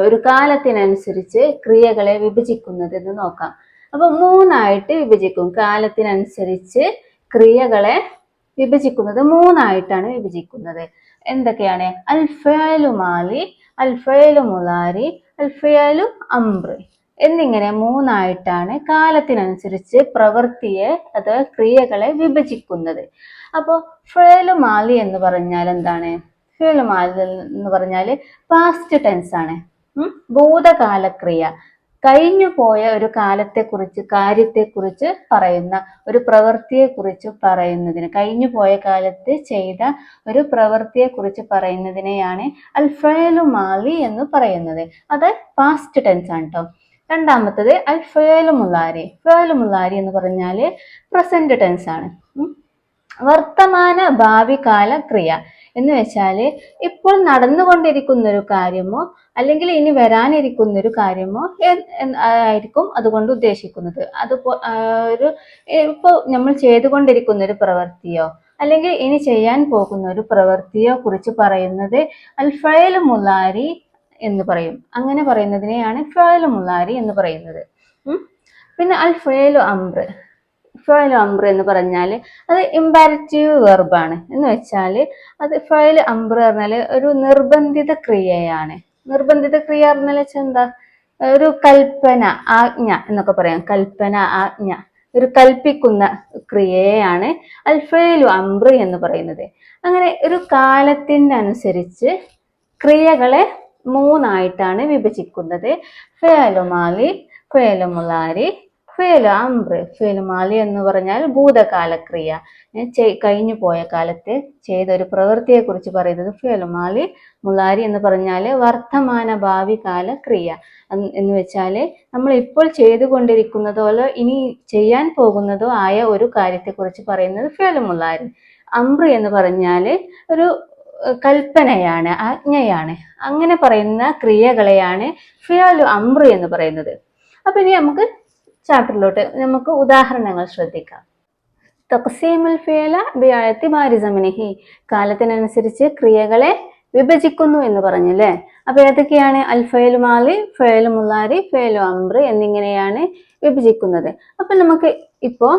ഒരു കാലത്തിനനുസരിച്ച് ക്രിയകളെ വിഭജിക്കുന്നത് എന്ന് നോക്കാം. അപ്പൊ 3 വിഭജിക്കും. കാലത്തിനനുസരിച്ച് ക്രിയകളെ വിഭജിക്കുന്നത് 3 വിഭജിക്കുന്നത്. എന്തൊക്കെയാണ്? അൽ ഫഅലു മാലി, അൽ ഫഅലു മുലാരി, അൽ ഫഅലു അംറ് എന്നിങ്ങനെ 3 കാലത്തിനനുസരിച്ച് പ്രവൃത്തിയെ അഥവാ ക്രിയകളെ വിഭജിക്കുന്നത്. അപ്പോൾ ഫഅലു മാലി എന്ന് പറഞ്ഞാൽ എന്താണ്? ഫഅലു മാലി എന്ന് പറഞ്ഞാൽ പാസ്റ്റ് ടെൻസ് ആണ്. ഭൂതകാല ക്രിയ, കഴിഞ്ഞു പോയ ഒരു കാലത്തെക്കുറിച്ച്, കാര്യത്തെക്കുറിച്ച് പറയുന്ന, ഒരു പ്രവൃത്തിയെക്കുറിച്ച് പറയുന്നതിന്, കഴിഞ്ഞു പോയ കാലത്ത് ചെയ്ത ഒരു പ്രവൃത്തിയെക്കുറിച്ച് പറയുന്നതിനെയാണ് അൽ ഫഅലു മാലി എന്ന് പറയുന്നത്. അത് പാസ്റ്റ് ടെൻസ് ആണ് കേട്ടോ. രണ്ടാമത്തത് അൽ ഫഅലു മുലാരി. ഫഅലു മുലാരി എന്ന് പറഞ്ഞാൽ പ്രസന്റ് ടെൻസ് ആണ്. വർത്തമാന ഭാവി കാല ക്രിയ എന്ന് വെച്ചാൽ ഇപ്പോൾ നടന്നുകൊണ്ടിരിക്കുന്ന ഒരു കാര്യമോ അല്ലെങ്കിൽ ഇനി വരാനിരിക്കുന്ന ഒരു കാര്യമോ ആയിരിക്കും അതുകൊണ്ട് ഉദ്ദേശിക്കുന്നത്. ഇപ്പോൾ നമ്മൾ ചെയ്തുകൊണ്ടിരിക്കുന്ന ഒരു പ്രവൃത്തിയോ അല്ലെങ്കിൽ ഇനി ചെയ്യാൻ പോകുന്ന ഒരു പ്രവൃത്തിയോ കുറിച്ച് പറയുന്നത് അൽ ഫഅലു മുലാരി എന്ന് പറയും. അങ്ങനെ പറയുന്നതിനെയാണ് ഫഅലു മുലാരി എന്ന് പറയുന്നത്. പിന്നെ അൽ ഫഅലു അംറ്. ഫഅലു അംറ് എന്ന് പറഞ്ഞാൽ അത് ഇമ്പാരറ്റീവ് വെർബാണ്. എന്ന് വെച്ചാൽ അത് ഫഅലു അംറ് പറഞ്ഞാൽ ഒരു നിർബന്ധിത ക്രിയയാണ്. നിർബന്ധിത ക്രിയ പറഞ്ഞാൽ വെച്ചാൽ എന്താ? ഒരു കൽപ്പന, ആജ്ഞ എന്നൊക്കെ പറയാം. കൽപ്പന, ആജ്ഞ, ഒരു കൽപ്പിക്കുന്ന ക്രിയയാണ് അൽ ഫഅലു അംറ് എന്ന് പറയുന്നത്. അങ്ങനെ ഒരു കാലത്തിന്റെ അനുസരിച്ച് ക്രിയകളെ 3 വിഭജിക്കുന്നത്. ഫഅലു മാലി, ഫഅലു മുലാരി, ഫഅലു അംറ്. ഫഅലു മാലി എന്ന് പറഞ്ഞാൽ ഭൂതകാല ക്രിയ, കഴിഞ്ഞു പോയ കാലത്ത് ചെയ്ത ഒരു പ്രവൃത്തിയെ കുറിച്ച് പറയുന്നത് ഫഅലു മാലി. മുലാരി എന്ന് പറഞ്ഞാൽ വർത്തമാന ഭാവി കാല ക്രിയ എന്ന് വെച്ചാൽ നമ്മൾ ഇപ്പോൾ ചെയ്തുകൊണ്ടിരിക്കുന്നതോ ഇനി ചെയ്യാൻ പോകുന്നതോ ആയ ഒരു കാര്യത്തെക്കുറിച്ച് പറയുന്നത് ഫഅലു മുലാരി. അംറ് എന്ന് പറഞ്ഞാൽ ഒരു കൽപ്പനയാണ്, ആജ്ഞയാണ്. അങ്ങനെ പറയുന്ന ക്രിയകളെയാണ് ഫഅലു അംറ് എന്ന് പറയുന്നത്. അപ്പൊ ഇനി നമുക്ക് ചാപ്റ്ററിലോട്ട് നമുക്ക് ഉദാഹരണങ്ങൾ ശ്രദ്ധിക്കാം. തഖ്സീമുൽ ഫിഅല ബിഇഅ്തിബാരി സമനിഹി, കാലത്തിനനുസരിച്ച് ക്രിയകളെ വിഭജിക്കുന്നു എന്ന് പറഞ്ഞല്ലേ. അപ്പൊ ഏതൊക്കെയാണ്? അൽ ഫഅലു മാലി, ഫഅലു മുലാരി, ഫഅലു അംറ് എന്നിങ്ങനെയാണ് വിഭജിക്കുന്നത്. അപ്പൊ നമുക്ക് ഇപ്പോ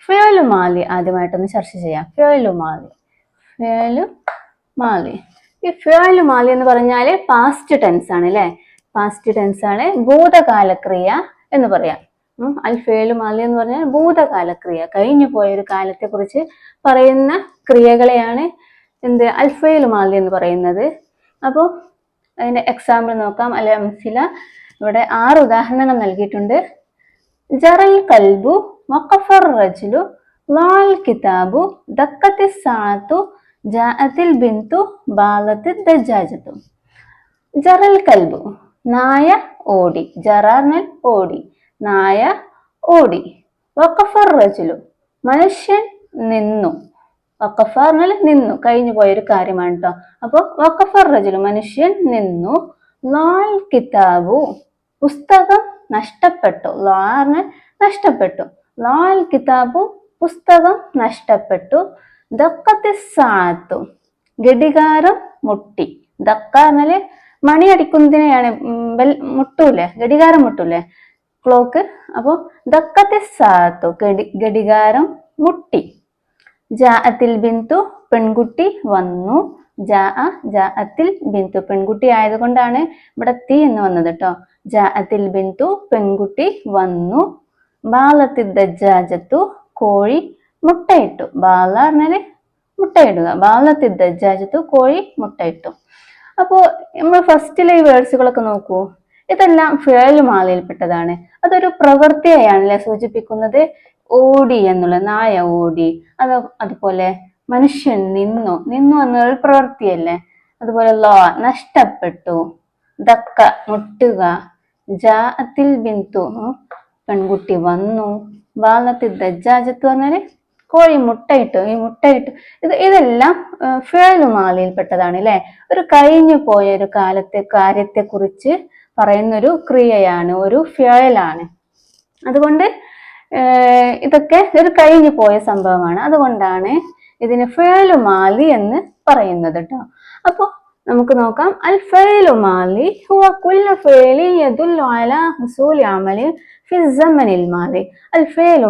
ഫഅലു മാലി ആദ്യമായിട്ടൊന്ന് ചർച്ച ചെയ്യാം. ഫഅലു മാലി, ഫഅലു മാലി. ഈ ഫഅലു മാലി എന്ന് പറഞ്ഞാൽ പാസ്റ്റ് ടെൻസ് ആണ് അല്ലെ. പാസ്റ്റ് ടെൻസ് ആണ്, ഭൂതകാല ക്രിയ എന്ന് പറയാം. അൽ ഫഅലു മാലി എന്ന് പറഞ്ഞാൽ ഭൂതകാല ക്രിയ, കഴിഞ്ഞു പോയ ഒരു കാലത്തെ കുറിച്ച് പറയുന്ന ക്രിയകളെയാണ് എന്ത് അൽ ഫഅലു മാലി എന്ന് പറയുന്നത്. അപ്പോൾ അതിന്റെ എക്സാമ്പിൾ നോക്കാം. അൽ അംസില, ഇവിടെ 6 ഉദാഹരണങ്ങൾ നൽകിയിട്ടുണ്ട്. ജറൽ കൽബു, വഖഫർ റജുലു, ലാൽ കിതാബു, ദക്കത്തിസ് സാഅത്തു, ജാഅത്തിൽ ബിന്തു, ബാലത്തിൽ ദജാജത്തു. ജറൽ കൽബു, നായ ഓടി. ജറാർനൽ ഓടി, നായ ഓടി. വഖഫർ റജുലു, മനുഷ്യൻ നിന്നു. വഖഫർനൽ നിന്നു, കഴിഞ്ഞു പോയൊരു കാര്യമാണ് കേട്ടോ. അപ്പൊ വഖഫർ റജുലു, മനുഷ്യൻ നിന്നു. ലാൽ കിതാബു, പുസ്തകം നഷ്ടപ്പെട്ടു. ലാർനൽ നഷ്ടപ്പെട്ടു. ലാൽ കിതാബു, പുസ്തകം നഷ്ടപ്പെട്ടു. ദക്കത്തിസ് സാഅത്തു, ഘടികാരം മുട്ടി. ദക്ക പറഞ്ഞാല് മണി അടിക്കുന്നതിനെയാണ്, മുട്ടൂലേ, ഘടികാരം മുട്ടൂലേ, ക്ലോക്ക്. അപ്പൊ ദക്കത്തിസ് സാഅത്തു, ഘടികാരം മുട്ടി. ജാഅത്തിൽ ബിന്തു, പെൺകുട്ടി വന്നു. ജാഅത്തിൽ ബിന്തു പെൺകുട്ടി ആയതുകൊണ്ടാണ് ഇവിടെ തി എന്ന് വന്നത് കേട്ടോ. ജാഅത്തിൽ ബിന്തു പെൺകുട്ടി വന്നു. ബാലത്തി ദജ്ജാജത്തു കോഴി മുട്ടയിട്ടു. ബാല പറഞ്ഞാല് മുട്ടയിടുക. ബാലത്തി ദജ്ജാജത്തു കോഴി മുട്ടയിട്ടു. അപ്പോ നമ്മൾ ഫസ്റ്റിലെ ഈ വേർഡ്സുകളൊക്കെ നോക്കൂ. ഇതെല്ലാം ഫിഅൽ മാലിയിൽപ്പെട്ടതാണ്. അതൊരു പ്രവൃത്തിയെയാണല്ലേ സൂചിപ്പിക്കുന്നത്. ഓടി എന്നുള്ള നായ ഓടി, അതുപോലെ മനുഷ്യൻ നിന്നു എന്നൊരു പ്രവൃത്തിയല്ലേ. അതുപോലെ ലോ നഷ്ടപ്പെട്ടു, ദക്ക മുട്ടുക, ജാഅത്തിൽ ബിന്തു പെൺകുട്ടി വന്നു, ബാലത്തി ദജ്ജാജത്ത് പറഞ്ഞാല് കോഴി മുട്ടയിട്ടു. ഈ മുട്ടയിട്ടു ഇതെല്ലാം ഫിഅൽ മാലിയിൽപ്പെട്ടതാണ് അല്ലെ. ഒരു കഴിഞ്ഞു പോയ ഒരു കാര്യത്തെ കുറിച്ച് പറയുന്ന ഒരു ക്രിയയാണ്, ഒരു ഫിഅലാണ്. അതുകൊണ്ട് ഇതൊക്കെ ഒരു കഴിഞ്ഞു പോയ സംഭവമാണ്. അതുകൊണ്ടാണ് ഇതിന് ഫിഅൽ മാലി എന്ന് പറയുന്നത് കേട്ടോ. അപ്പൊ നമുക്ക് നോക്കാം. അൽ ഫിഅൽ മാലി ഹുവ കുല്ലു ഫിഅലി യദുല്ലു അലാ ഹുസൂലി അമലി ഫി സമ്മനിൽ മാലി. അൽ ഫിഅൽ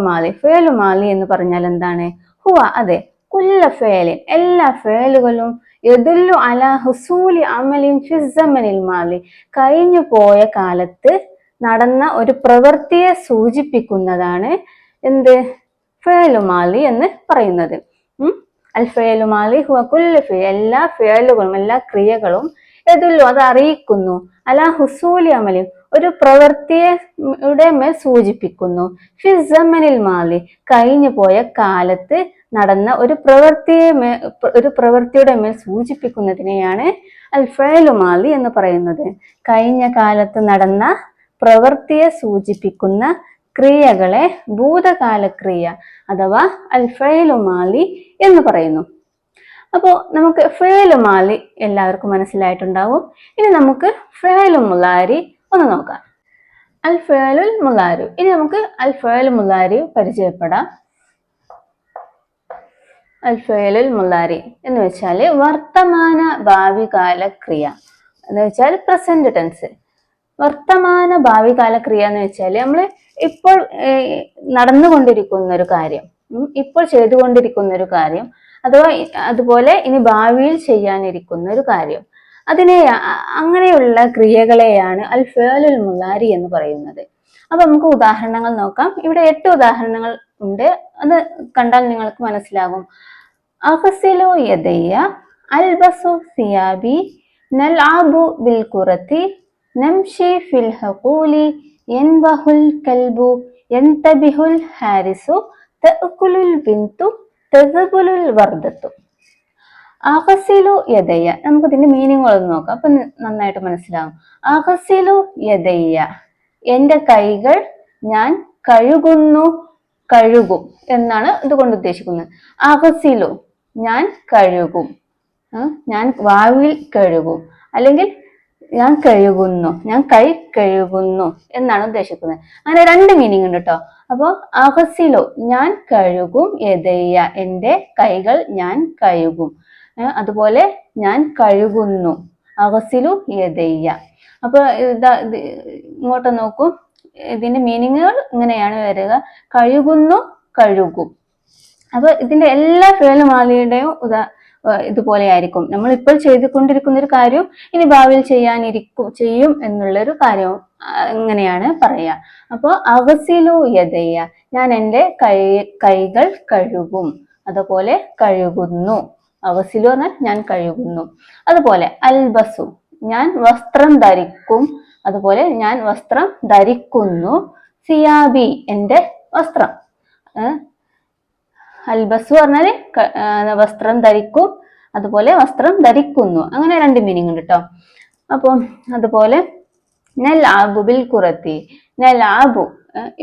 മാലി എന്ന് പറഞ്ഞാൽ എന്താണ്? ഹുവ അതെ, കുല്ല ഫിഅലിൻ എല്ലാ ഫിഅലുകളും യദുല്ലു അലാ ഹുസൂലി അമലിൻ ഫി സമ്മനിൽ മാലി കഴിഞ്ഞു പോയ കാലത്ത് നടന്ന ഒരു പ്രവൃത്തിയെ സൂചിപ്പിക്കുന്നതാണ് എന്ത്? ഫിഅൽ മാലി എന്ന് പറയുന്നത്. അൽ ഫിഅൽ മാലി ഹുവ കുല്ലു ഫിഅൽ എല്ലാ ഫിഅലുകളും എല്ലാ ക്രിയകളും യദുല്ലു അത് അറിയിക്കുന്നു അലാ ഹുസൂലി അമലിൻ ഒരു പ്രവൃത്തിയുടെ മേൽ സൂചിപ്പിക്കുന്നു. ഫി സമ്മനിൽ മാലി കഴിഞ്ഞു പോയ കാലത്ത് നടന്ന ഒരു പ്രവൃത്തിയുടെ മേൽ സൂചിപ്പിക്കുന്നതിനെയാണ് അൽ ഫിഅൽ മാലി എന്ന് പറയുന്നത്. കഴിഞ്ഞ കാലത്ത് നടന്ന പ്രവൃത്തിയെ സൂചിപ്പിക്കുന്ന ക്രിയകളെ ഭൂതകാല ക്രിയ അഥവാ അൽ ഫിഅൽ മാലി എന്ന് പറയുന്നു. അപ്പോ നമുക്ക് ഫിഅൽ മാലി എല്ലാവർക്കും മനസ്സിലായിട്ടുണ്ടാവും. ഇനി നമുക്ക് ഫിഅൽ മുളാരി ഒന്ന് നോക്കാം. അൽ ഫിഅലുൽ മുളാരി. ഇനി നമുക്ക് അൽ ഫിഅൽ മുളാരി പരിചയപ്പെടാം. അൽ ഫിഅലുൽ മുളാരി എന്ന് വെച്ചാല് വർത്തമാന ഭാവികാല ക്രിയ എന്ന് വെച്ചാൽ പ്രസന്റ് ടെൻസ്. വർത്തമാന ഭാവികാല ക്രിയ എന്ന് വെച്ചാൽ നമ്മള് ഇപ്പോൾ നടന്നുകൊണ്ടിരിക്കുന്ന ഒരു കാര്യം, ഇപ്പോൾ ചെയ്തുകൊണ്ടിരിക്കുന്ന ഒരു കാര്യം, അഥവാ അതുപോലെ ഇനി ഭാവിയിൽ ചെയ്യാനിരിക്കുന്ന ഒരു കാര്യം, അങ്ങനെയുള്ള ക്രിയകളെയാണ് അൽ ഫിഅലുൽ മുളാരി എന്ന് പറയുന്നത്. അപ്പൊ നമുക്ക് ഉദാഹരണങ്ങൾ നോക്കാം. ഇവിടെ 8 ഉദാഹരണങ്ങൾ ഉണ്ട്. അത് കണ്ടാൽ നിങ്ങൾക്ക് മനസ്സിലാകും. അഗ്സിലു യദയ്യ, അൽബസു സിയാബി, നൽഅബു ബിൽ ഖുറത്തി, നംഷി ഫിൽ ഹഖൂലി, യൻബഹുൽ കൽബു, യൻതബിഹുൽ ഹാരിസു, തഅകുലുൽ ബിന്തു, തസബുലുൽ വർദത്തു. അഗ്സിലു യദയ്യ, നമുക്ക് ഇതിന്റെ മീനിങ്ങുകളൊന്ന് നോക്കാം. അപ്പൊ നന്നായിട്ട് മനസ്സിലാവും. അഗ്സിലു യദയ്യ എന്റെ കൈകൾ ഞാൻ കഴുകും എന്നാണ് ഇതുകൊണ്ട് ഉദ്ദേശിക്കുന്നത്. അഗ്സിലു ഞാൻ കഴുകും, ഞാൻ വാവിൽ കഴുകും, അല്ലെങ്കിൽ ഞാൻ കഴുകുന്നു, ഞാൻ കൈ കഴുകുന്നു എന്നാണ് ഉദ്ദേശിക്കുന്നത്. അങ്ങനെ 2 മീനിങ് ഉണ്ട് കേട്ടോ. അപ്പൊ അഗ്സിലു ഞാൻ കഴുകും, യദയ്യ എന്റെ കൈകൾ ഞാൻ കഴുകും, അതുപോലെ ഞാൻ കഴുകുന്നു, അഗ്സിലു യദയ്യ. അപ്പൊ ഇങ്ങോട്ട് നോക്കൂ, ഇതിന്റെ മീനിങ്ങുകൾ ഇങ്ങനെയാണ് വരിക. കഴുകുന്നു, കഴുകും. അപ്പൊ ഇതിന്റെ എല്ലാ ഫിഅൽ മാലിയുടെയും ഇതുപോലെ ആയിരിക്കും. നമ്മൾ ഇപ്പോൾ ചെയ്തുകൊണ്ടിരിക്കുന്ന ഒരു കാര്യം ഇനി ഭാവിയിൽ ചെയ്യും എന്നുള്ളൊരു കാര്യം ഇങ്ങനെയാണ് പറയാ. അപ്പൊ അഗ്സിലു യദയ്യ ഞാൻ എന്റെ കൈകൾ കഴുകും, അതുപോലെ കഴുകുന്നു. അഗ്സിലു പറഞ്ഞാൽ ഞാൻ കഴുകുന്നു. അതുപോലെ അൽബസു ഞാൻ വസ്ത്രം ധരിക്കും, അതുപോലെ ഞാൻ വസ്ത്രം ധരിക്കുന്നു. സിയാബി എന്റെ വസ്ത്രം. അൽബസു പറഞ്ഞാല് വസ്ത്രം ധരിക്കും, അതുപോലെ വസ്ത്രം ധരിക്കുന്നു. അങ്ങനെ 2 മീനിങ് ഉണ്ട് കേട്ടോ. അപ്പൊ അതുപോലെ നൽഅബു ബിൽ ഖുറത്തി, നൽഅബു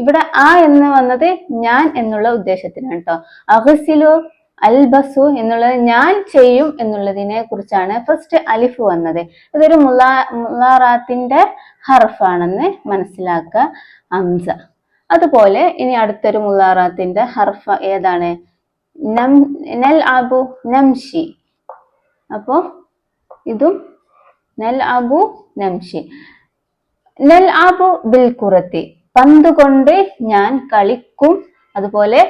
ഇവിടെ എന്ന് വന്നത് ഞാൻ എന്നുള്ള ഉദ്ദേശത്തിനാണ് കേട്ടോ. അഗ്സിലു അൽബസു എന്നുള്ളത് ഞാൻ ചെയ്യും എന്നുള്ളതിനെ കുറിച്ചാണ് ഫസ്റ്റ് അലിഫ് വന്നത്. ഇതൊരു മുളാറാത്തിന്റെ ഹർഫാണെന്ന് മനസ്സിലാക്കുക, ഹംസ. അതുപോലെ ഇനി അടുത്തൊരു മുളാറാത്തിന്റെ ഹർഫ് ഏതാണ്? നൽഅബു നംഷി. അപ്പോ ഇതും നൽഅബു നംഷി. നൽഅബു ബിൽ ഖുറത്തി പന്ത് കൊണ്ട് ഞാൻ കളിക്കും, അതുപോലെ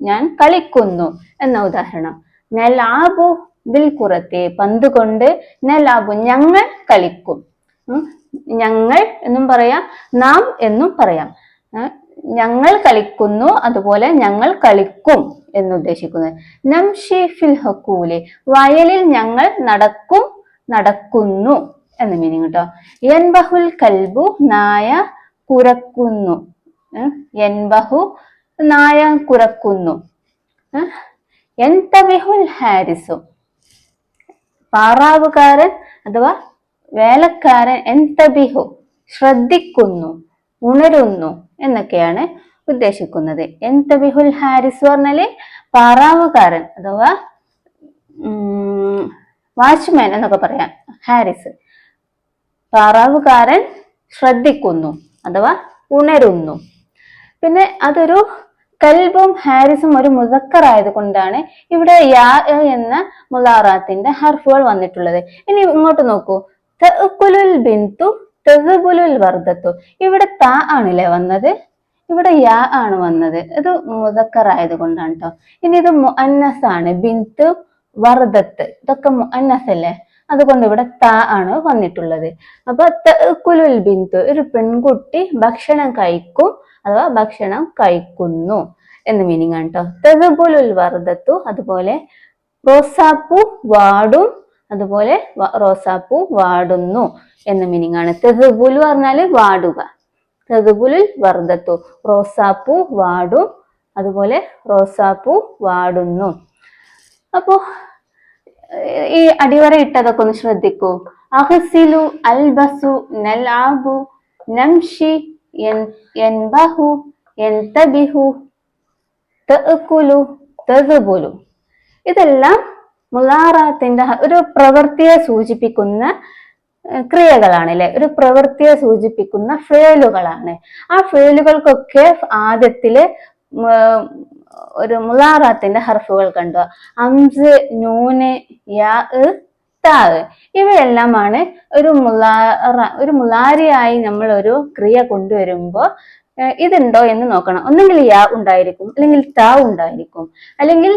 ഞാൻ കളിക്കുന്നു എന്ന ഉദാഹരണം. നൽഅബു ബിൽ കുറത്തെ പന്ത് കൊണ്ട് നലാബു ഞങ്ങൾ കളിക്കും. ഞങ്ങൾ എന്നും പറയാം, നാം എന്നും പറയാം. ഞങ്ങൾ കളിക്കുന്നു, അതുപോലെ ഞങ്ങൾ കളിക്കും എന്നുദ്ദേശിക്കുന്നത്. നംഷി ഫിൽ ഹക്കൂലി വയലിൽ ഞങ്ങൾ നടക്കും, നടക്കുന്നു എന്ന് മീനിങ് കേട്ടോ. യൻബഹുൽ കൽബു നായ കുരക്കുന്നു. യൻബഹു നായ കുരക്കുന്നു. യൻതബിഹുൽ ഹാരിസു പാറാവുകാരൻ അഥവാ വേലക്കാരൻ. എൻതബിഹു ശ്രദ്ധിക്കുന്നു, ഉണരുന്നു എന്നൊക്കെയാണ് ഉദ്ദേശിക്കുന്നത്. എൻതബിഹുൽ ഹാരിസ് പറഞ്ഞാല് പാറാവുകാരൻ അഥവാ വാച്ച്മാൻ എന്നൊക്കെ പറയാം. ഹാരിസ് പാറാവുകാരൻ ശ്രദ്ധിക്കുന്നു അഥവാ ഉണരുന്നു. പിന്നെ അതൊരു കൽബും ഹാരിസും ഒരു മുസക്കർ ആയത് കൊണ്ടാണ് ഇവിടെ യാ എന്ന മുലാറാത്തിന്റെ ഹർഫുകൾ വന്നിട്ടുള്ളത്. ഇനി ഇങ്ങോട്ട് നോക്കൂ. തഅക്കുലുൽ ബിന്തു തസ്ബുലുൽ വർദത്തു. ഇവിടെ താ ആണല്ലേ വന്നത്, ഇവിടെ യാ ആണ് വന്നത്. ഇത് മുസക്കർ ആയത് കൊണ്ടാണ് കേട്ടോ. ഇനി ഇത് മുഅന്നസ് ആണ്. ബിന്തു വർദത്ത് ഇതൊക്കെ മുഅന്നസ് അല്ലേ, അതുകൊണ്ട് ഇവിടെ താ ആണ് വന്നിട്ടുള്ളത്. അപ്പൊ തഅക്കുലുൽ ബിന്തു ഒരു പെൺകുട്ടി ഭക്ഷണം കഴിക്കും അഥവാ ഭക്ഷണം കഴിക്കുന്നു എന്ന് മീനിങ് ആണ് കേട്ടോ. തസ്ബുലുൽ വർദത്തു അതുപോലെ റോസാപ്പൂ വാടും, അതുപോലെ റോസാപ്പൂ വാടുന്നു എന്ന് മീനിങ് ആണ്. തസ്ബുലു പറഞ്ഞാല് വാടുക. തസ്ബുലുൽ വർദത്തു റോസാപ്പൂ വാടും, അതുപോലെ റോസാപ്പൂ വാടുന്നു. അപ്പോ ഈ അടിവര ഇട്ടതൊക്കെ ഒന്ന് ശ്രദ്ധിക്കൂ. അഹ്സിലു അൽബസു നൽഅബു നംഷി യൻബഹു യൻതബിഹു തഅക്കുലു തസ്ബുലു. ഇതെല്ലാം മുലാറാത്തിന്റെ ഒരു പ്രവൃത്തിയെ സൂചിപ്പിക്കുന്ന ക്രിയകളാണ് അല്ലെ, ഒരു പ്രവൃത്തിയെ സൂചിപ്പിക്കുന്ന ഫേലുകളാണ്. ആ ഫേലുകൾക്കൊക്കെ ആദ്യത്തില് ഒരു മുലാറാത്തിന്റെ ഹർഫുകൾ കണ്ടു. അംസ്, നൂന്, യാ, താ ഇവയെല്ലാമാണ് ഒരു മുലാരിയായി നമ്മൾ ഒരു ക്രിയ കൊണ്ടുവരുമ്പോ ഇതുണ്ടോ എന്ന് നോക്കണം. ഒന്നെങ്കിൽ യാ ഉണ്ടായിരിക്കും, അല്ലെങ്കിൽ താ ഉണ്ടായിരിക്കും, അല്ലെങ്കിൽ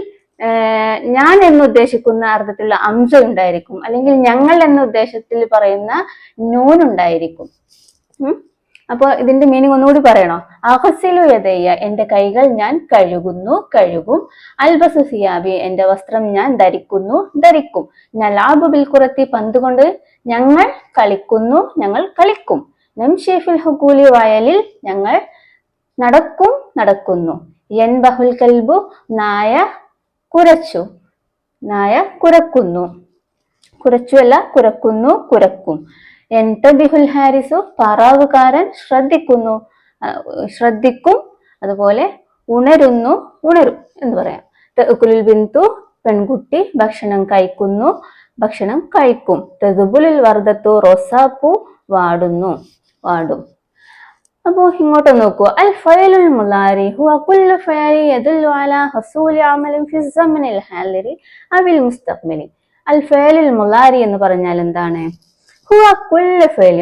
ഞാൻ എന്ന് ഉദ്ദേശിക്കുന്ന അർത്ഥത്തിലുള്ള അംസ ഉണ്ടായിരിക്കും, അല്ലെങ്കിൽ ഞങ്ങൾ എന്ന ഉദ്ദേശത്തിൽ പറയുന്ന നൂൻ ഉണ്ടായിരിക്കും. അപ്പൊ ഇതിന്റെ മീനിങ് ഒന്നുകൂടി പറയണോ? അഹസിലു യദയ്യ എന്റെ കൈകൾ ഞാൻ കഴുകുന്നു, കഴുകും. അൽബസു സിയാബി എന്റെ വസ്ത്രം ഞാൻ ധരിക്കുന്നു, ധരിക്കും. നലാബു ബിൽ കുറത്തി പന്ത് കൊണ്ട് ഞങ്ങൾ കളിക്കുന്നു, ഞങ്ങൾ കളിക്കും. നംശി ഫിൽ ഹുകൂലി വയലിൽ ഞങ്ങൾ നടക്കും, നടക്കുന്നു. യൻബഹുൽ കൽബു നായ കുരച്ചു, നായ കുരക്കുന്നു. കുരച്ചു അല്ല കുരക്കുന്നു, കുരക്കും. യൻതബിഹുൽ ഹാരിസു പാറാവുകാരൻ ശ്രദ്ധിക്കുന്നു, ശ്രദ്ധിക്കും, അതുപോലെ ഉണരുന്നു, ഉണരും എന്ന് പറയാം. തഅക്കുലുൽ ബിന്തു പെൺകുട്ടി ഭക്ഷണം കഴിക്കുന്നു, ഭക്ഷണം കഴിക്കും. തസ്ബുലുൽ വർദത്തു റോസാപ്പൂ വാടുന്നു, വാടും. അപ്പോ ഇങ്ങോട്ട് നോക്കൂ. അൽ ഫഅലുൽ മുലാരി ഹുവ കുല്ലു ഫഅലി യദുല്ലു അലാ ഹസൂലി അമലിൻ ഫി സമ്മനിൽ ഹാലിരി അവിൽ മുസ്തഖ്ബിലി. അൽ ഫഅലുൽ മുലാരി എന്ന് പറഞ്ഞാൽ എന്താണ്? ഹുവ കുല്ലു ഫഅലി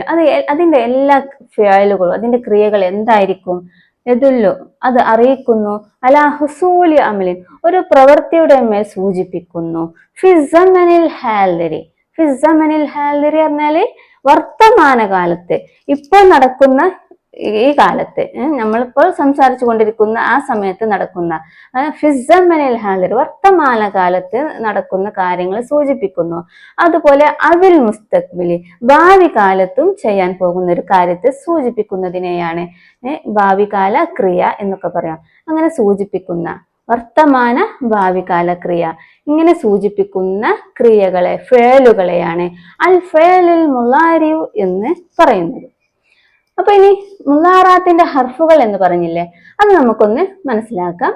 അതിന്റെ എല്ലാ ഫഅലുകളും അതിന്റെ ക്രിയകൾ എന്തായിരിക്കും? യദുല്ലു അത് അറിയിക്കുന്നു, അലാ ഹുസൂലി അമലിൻ ഒരു പ്രവൃത്തിയുടെ മേൽ സൂചിപ്പിക്കുന്നു. ഫി സമ്മനിൽ ഹാലിരി, ഫി സമ്മനിൽ ഹാലിരി പറഞ്ഞാല് വർത്തമാനകാലത്ത്, ഇപ്പോൾ നടക്കുന്ന ഈ കാലത്ത്, നമ്മളിപ്പോൾ സംസാരിച്ചു കൊണ്ടിരിക്കുന്ന ആ സമയത്ത് നടക്കുന്ന ഫിസ്സമനിൽ ഹാലിർ വർത്തമാനകാലത്ത് നടക്കുന്ന കാര്യങ്ങൾ സൂചിപ്പിക്കുന്നു. അതുപോലെ അവിൽ മുസ്തഖ്ബിലി ഭാവി കാലത്തും ചെയ്യാൻ പോകുന്ന ഒരു കാര്യത്തെ സൂചിപ്പിക്കുന്നതിനെയാണ് ഭാവി കാല ക്രിയ എന്നൊക്കെ പറയാം. അങ്ങനെ സൂചിപ്പിക്കുന്ന വർത്തമാന ഭാവികാല ക്രിയ ഇങ്ങനെ സൂചിപ്പിക്കുന്ന ക്രിയകളെ ഫേലുകളെയാണ് അൽ ഫേലുൽ മുലാരി എന്ന് പറയുന്നത്. അപ്പൊ ഇനി മുലാറാത്തിന്റെ ഹർഫുകൾ എന്ന് പറഞ്ഞില്ലേ, അത് നമുക്കൊന്ന് മനസ്സിലാക്കാം.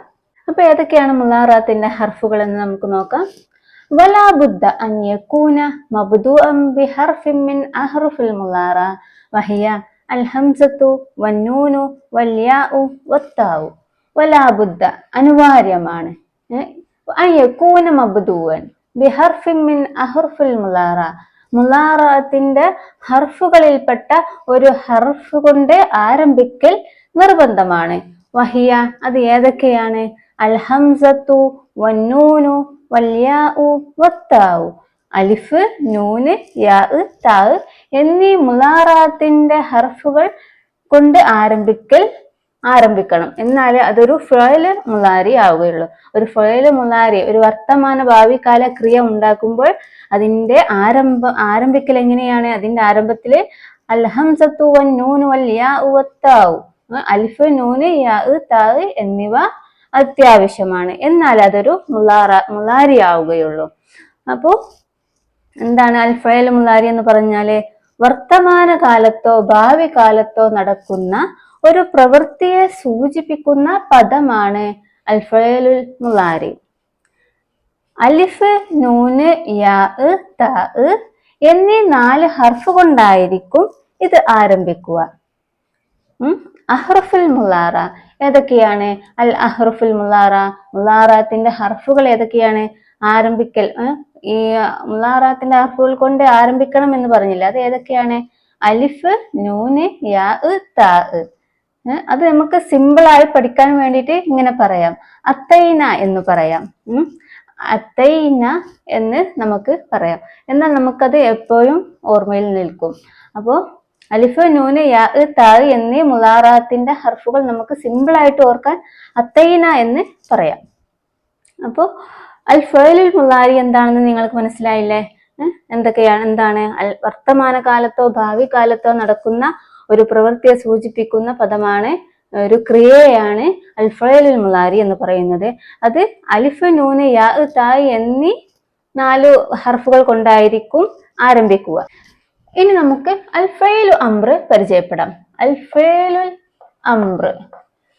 അപ്പൊ ഏതൊക്കെയാണ് മുലാറാത്തിന്റെ ഹർഫുകൾ എന്ന് നമുക്ക് നോക്കാം. വലാ ബുദ്ദ അൻ യകൂന മബ്ദൂഅൻ ബിഹർഫിൻ മിൻ അഹ്റുഫിൽ മുലാറ വഹിയ അൽ ഹംസത്തു വന്നൂനു വൽ യാഉ വത്താഉ. വലാ ബുദ്ദ അനിവാര്യമാണ്, അൻ യകൂന മബ്ദൂഅൻ ബിഹർഫിൻ മിൻ അഹ്റുഫിൽ മുലാറ മുലാറത്തിന്റെ ഹർഫുകളിൽപ്പെട്ട ഒരു ഹർഫ് കൊണ്ട് ആരംഭിക്കൽ നിർബന്ധമാണ്. വഹിയ അത് ഏതൊക്കെയാണ്? അൽ ഹംസത്തു വന്നൂനു വല്യാഉ വത്താഉ. അലിഫ്, നൂന്, യാ, താ എന്നീ മുലാറാത്തിന്റെ ഹർഫുകൾ കൊണ്ട് ആരംഭിക്കണം. എന്നാലേ അതൊരു ഫഅല് മുലാരി ആവുകയുള്ളൂ. ഒരു ഫഅല് മുലാരി, ഒരു വർത്തമാന ഭാവികാല ക്രിയ ഉണ്ടാക്കുമ്പോൾ അതിന്റെ ആരംഭിക്കൽ എങ്ങനെയാണ്? അതിന്റെ ആരംഭത്തില് അൽ ഹംസത്തു വൻ നൂനു വൽ യാഉ വത്താഉ, അലിഫ്, നൂന്, യാ, താ എന്നിവ അത്യാവശ്യമാണ്. എന്നാൽ അതൊരു മുലാരി ആവുകയുള്ളൂ. അപ്പോ എന്താണ് അൽ ഫഅൽ മുലാരി എന്ന് പറഞ്ഞാല്? വർത്തമാന കാലത്തോ ഭാവി കാലത്തോ നടക്കുന്ന ഒരു പ്രവൃത്തിയെ സൂചിപ്പിക്കുന്ന പദമാണ് അൽ ഫഅലുൽ മുലാരി. അലിഫ്, നൂന്, യാ, താ എന്നീ 4 ഹർഫ് കൊണ്ടായിരിക്കും ഇത് ആരംഭിക്കുക. അഹ്റഫുൽ മുലാറ ഏതൊക്കെയാണ്? അൽ അഹ്റഫുൽ മുലാറ, മുലാറാത്തിന്റെ ഹർഫുകൾ ഏതൊക്കെയാണ്? ആരംഭിക്കൽ, ഈ മുലാറാത്തിന്റെ ഹർഫുകൾ കൊണ്ട് ആരംഭിക്കണം എന്ന് പറഞ്ഞില്ല, അത് ഏതൊക്കെയാണ്? അലിഫ്, നൂന്, യാ, താ. അത് നമുക്ക് സിമ്പിൾ ആയി പഠിക്കാൻ വേണ്ടിയിട്ട് ഇങ്ങനെ പറയാം. അത്തൈന എന്ന് പറയാം. അത്തൈന എന്ന് നമുക്ക് പറയാം. എന്നാൽ നമുക്കത് എപ്പോഴും ഓർമ്മയിൽ നിൽക്കും. അപ്പോൾ അലിഫ്, നൂന്, യാ, താ എന്നീ മുലാറാത്തിന്റെ ഹർഫുകൾ നമുക്ക് സിമ്പിൾ ആയിട്ട് ഓർക്കാൻ അത്തൈന എന്ന് പറയാം. അപ്പോൾ അൽ ഫഅലുൽ മുലാരി എന്താണെന്ന് നിങ്ങൾക്ക് മനസ്സിലായില്ലേ? എന്താണ്? വർത്തമാന കാലത്തോ ഭാവി കാലത്തോ നടക്കുന്ന ഒരു പ്രവൃത്തിയെ സൂചിപ്പിക്കുന്ന പദമാണ്, ഒരു ക്രിയയാണ് അൽ ഫഅലുൽ മുലാരി എന്ന് പറയുന്നത്. അത് അലിഫ്, നൂന്, യാ, താ എന്നീ 4 ഹർഫുകൾ കൊണ്ടായിരിക്കും ആരംഭിക്കുക. ഇനി നമുക്ക് അൽ ഫഅലു അംർ പരിചയപ്പെടാം. അൽ ഫഅലുൽ അംർ.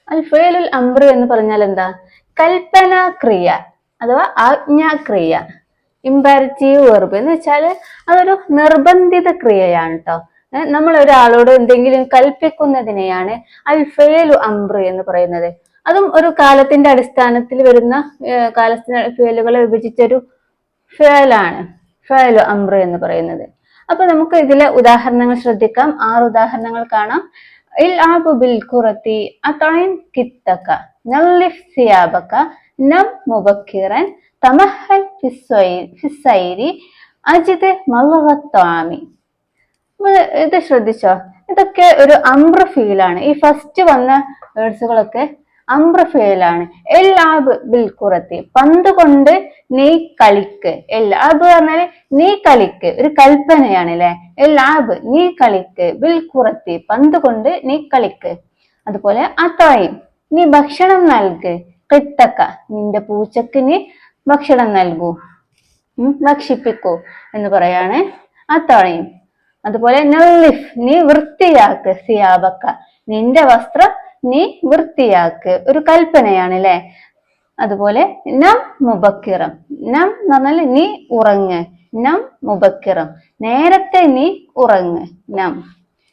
അൽ ഫഅലുൽ അംർ എന്ന് പറഞ്ഞാൽ എന്താ? കൽപ്പന ക്രിയ അഥവാ ആജ്ഞാക്രിയ. ഇംപെറേറ്റീവ് വെർബ് എന്ന് വെച്ചാൽ അതൊരു നിർബന്ധിത ക്രിയയാണ് കേട്ടോ. നമ്മൾ ഒരാളോട് എന്തെങ്കിലും കൽപ്പിക്കുന്നതിനെയാണ് അൽ ഫഅലു അംർ എന്ന് പറയുന്നത്. അതും ഒരു കാലത്തിന്റെ അടിസ്ഥാനത്തിൽ വരുന്ന ഫഅലുകളെ വിഭജിച്ചൊരു ഫഅലാണ് ഫഅലു അംർ എന്ന് പറയുന്നത്. അപ്പൊ നമുക്ക് ഇതിലെ ഉദാഹരണങ്ങൾ ശ്രദ്ധിക്കാം. 6 ഉദാഹരണങ്ങൾ കാണാം. ഇൽഅബ് ബിൽ ഖുറതി, അത്ഇം കിത്തക, നളിഫ് സിയാബക, നം മുബക്കിറൻ, തമഹൽ ഫിസ്സൈരി, അജിദ് മൽഗത് ത്വാമി. ഇത് ശ്രദ്ധിച്ചോ? ഇതൊക്കെ ഒരു അംർ ഫീലാണ്. ഈ ഫസ്റ്റ് വന്ന വേർഡ്സുകളൊക്കെ അംർ ഫീലാണ്. ഇൽഅബ് ബിൽ ഖുറതി, പന്ത് കൊണ്ട് നീ കളിക്ക്. ഇൽഅബ് പറഞ്ഞാല് നീ കളിക്ക്, ഒരു കൽപ്പനയാണ് അല്ലെ. ഇൽഅബ് നീ കളിക്ക്, ബിൽ ഖുറതി പന്ത് കൊണ്ട് നീ കളിക്ക്. അതുപോലെ അത്ഇം നീ ഭക്ഷണം നൽക്, ഖിത്തക നിന്റെ പൂച്ചക്ക് നീ ഭക്ഷണം നൽകൂ, ഭക്ഷിപ്പിക്കൂ എന്ന് പറയാണ് അത്ഇം. അതുപോലെ നളിഫ് നീ വൃത്തിയാക്ക്, സിയാബക്ക നിന്റെ വസ്ത്രം നീ വൃത്തിയാക്ക്, ഒരു കൽപ്പനയാണ് അല്ലെ. അതുപോലെ നം മുബക്കിറം, നം എന്ന് പറഞ്ഞാൽ നീ ഉറങ്ങ്, നം മുബക്കിറം നേരത്തെ നീ ഉറങ്ങ്, നം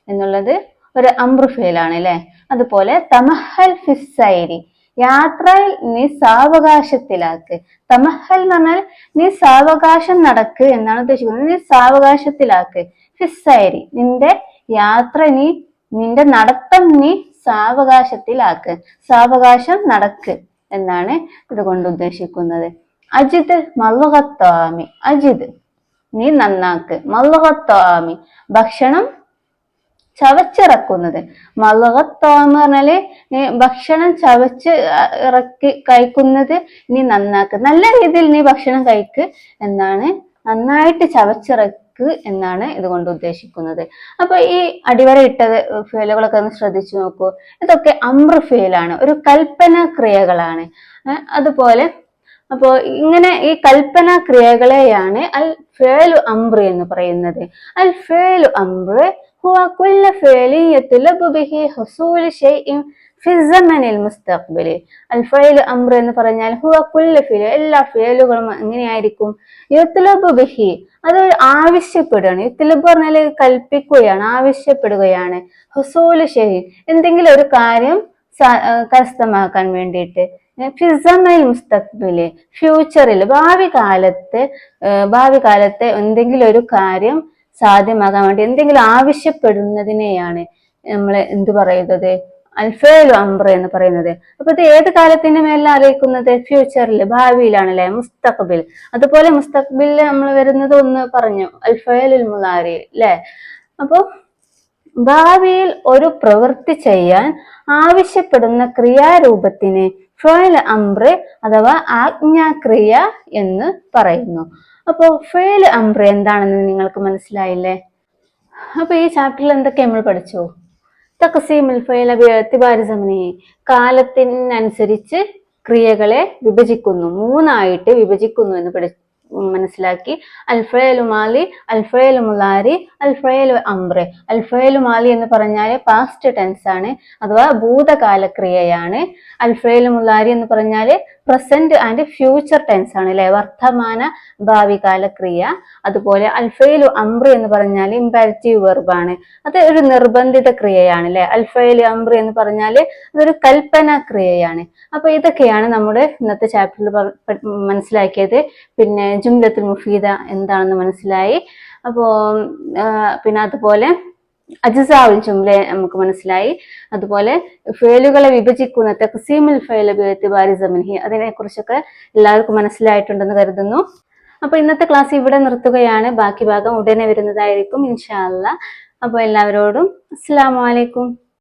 എന്നുള്ളത് ഒരു അംർ ഫീലാണ് അല്ലെ. അതുപോലെ തമഹൽ ഫിസ്സൈരി യാത്രയിൽ നീ സാവകാശത്തിലാക്ക്. തമഹൽ എന്ന് പറഞ്ഞാൽ നീ സാവകാശം നടക്ക് എന്നാണ് ഉദ്ദേശിക്കുന്നത്. നീ സാവകാശത്തിലാക്ക്. ഫിസ്സൈരി നിന്റെ യാത്ര, നിന്റെ നടത്തം നീ സാവകാശത്തിലാക്ക്, സാവകാശം നടക്ക് എന്നാണ് ഇതുകൊണ്ട് ഉദ്ദേശിക്കുന്നത്. അജിദ് മൽഗത് ത്വാമി, അജിദ് നീ നന്നാക്ക്, മൽഗത് ത്വാമി ഭക്ഷണം ചവച്ചിറക്കുന്നത്. മൽഗത് ത്വാമി പറഞ്ഞാല് ഭക്ഷണം ചവച്ച് ഇറക്കി കഴിക്കുന്നത് നീ നന്നാക്ക്, നല്ല രീതിയിൽ നീ ഭക്ഷണം കഴിക്ക് എന്നാണ്, നന്നായിട്ട് ചവച്ചിറക്ക് എന്നാണ് ഇതുകൊണ്ട് ഉദ്ദേശിക്കുന്നത്. അപ്പൊ ഈ അടിവര ഇട്ടത് ഫേലുകളൊക്കെ ഒന്ന് ശ്രദ്ധിച്ചു നോക്കൂ. ഇതൊക്കെ അംർ ഫേലാണ്, ഒരു കൽപ്പന ക്രിയകളാണ്. അതുപോലെ അപ്പോ ഇങ്ങനെ ഈ കൽപ്പന ക്രിയകളെയാണ് അൽ ഫഅലു അംർ എന്ന് പറയുന്നത്. അൽ ഫഅലു അംർ ഹുവ കുല്ല ഫഅലിൻ യത്ലബു ബിഹി ഹുസൂൽ ഷൈഇൻ ഫി സമനിൽ മുസ്തഖ്ബലി. അൽ ഫഅലു അംർ എന്ന് പറഞ്ഞാൽ ഹുവ കുല്ല ഫഅൽ എല്ലാ ഫഅലുകളും എങ്ങനെയായിരിക്കും? യത്ലബു ബിഹി അത് ആവശ്യപ്പെടുകയാണ്. യത്ലബ് പറഞ്ഞാൽ കൽപ്പിക്കുകയാണ്, ആവശ്യപ്പെടുകയാണ്. ഹുസൂൽ ഷൈഇൻ എന്തെങ്കിലും ഒരു കാര്യം കരസ്ഥമാക്കാൻ വേണ്ടിയിട്ട്. ഫി സമനിൽ മുസ്തഖ്ബലി ഫ്യൂച്ചറിൽ, ഭാവി കാലത്തെ എന്തെങ്കിലും ഒരു കാര്യം സാധ്യമാകാൻ വേണ്ടി എന്തെങ്കിലും ആവശ്യപ്പെടുന്നതിനെയാണ് നമ്മൾ എന്ത് പറയുന്നത്? അൽഫേലു അംറ എന്ന് പറയുന്നത്. അപ്പൊ ഇത് ഏത് കാലത്തിന്റെ മേലെ അറിയിക്കുന്നത്? ഫ്യൂച്ചറിൽ, ഭാവിയിലാണല്ലേ, മുസ്തഖബിൽ. അതുപോലെ മുസ്തഖബിൽ നമ്മൾ വരുന്നത് ഒന്ന് പറഞ്ഞു, അൽഫേലുൽ മുലാരി അല്ലെ. അപ്പൊ ഭാവിയിൽ ഒരു പ്രവൃത്തി ചെയ്യാൻ ആവശ്യപ്പെടുന്ന ക്രിയാരൂപത്തിന് ഫഅൽ അംറ് അഥവാ ആജ്ഞാക്രിയ എന്ന് പറയുന്നു. അപ്പോ ഫഅൽ അംറ് എന്താണെന്ന് നിങ്ങൾക്ക് മനസ്സിലായില്ലേ? അപ്പൊ ഈ ചാപ്റ്ററിൽ എന്തൊക്കെ നമ്മൾ പഠിച്ചു? തഖ്സീമുൽ ഫഅൽ ബിഇഅ്തിബാരി സമനിഹി, കാലത്തിനനുസരിച്ച് ക്രിയകളെ വിഭജിക്കുന്നു, മൂന്നായിട്ട് വിഭജിക്കുന്നു എന്ന് മനസ്സിലാക്കി. അൽഫഅലു മാലി, അൽഫഅലു മുലാരി, അൽഫഅലു അംറ്. അൽഫഅലു മാലി എന്ന് പറഞ്ഞാൽ പാസ്റ്റ് ടെൻസ് ആണ്, അഥവാ ഭൂതകാല ക്രിയയാണ്. അൽഫഅലു മുലാരി എന്ന് പറഞ്ഞാൽ പ്രസന്റ് ആൻഡ് ഫ്യൂച്ചർ ടെൻസ് ആണ് അല്ലെ, വർത്തമാന ഭാവികാല ക്രിയ. അതുപോലെ അൽഫഅലു അംറ് എന്ന് പറഞ്ഞാൽ ഇംപെരറ്റീവ് വെർബ് ആണ്, അത് ഒരു നിർബന്ധിത ക്രിയയാണ് അല്ലെ. അൽഫഅലു അംറ് എന്ന് പറഞ്ഞാൽ അതൊരു കൽപ്പന ക്രിയയാണ്. അപ്പൊ ഇതൊക്കെയാണ് നമ്മുടെ ഇന്നത്തെ ചാപ്റ്ററിൽ മനസ്സിലാക്കിയത്. പിന്നെ ജുംലത്തുൽ മുഫീദ എന്താണെന്ന് മനസ്സിലായി. അപ്പോ പിന്നെ അതുപോലെ അജ്സാഉൽ ജുംല നമുക്ക് മനസ്സിലായി. അതുപോലെ ഫേലുകളെ വിഭജിക്കുന്ന തഖ്സീമുൽ ഫഅൽ ബിഇഅ്തിബാരി സമനിഹി, അതിനെ കുറിച്ചൊക്കെ എല്ലാവർക്കും മനസ്സിലായിട്ടുണ്ടെന്ന് കരുതുന്നു. അപ്പൊ ഇന്നത്തെ ക്ലാസ് ഇവിടെ നിർത്തുകയാണ്. ബാക്കി ഭാഗം ഉടനെ വരുന്നതായിരിക്കും ഇൻഷാ അല്ലാഹ്. അപ്പൊ എല്ലാവരോടും അസ്സലാമു അലൈക്കും.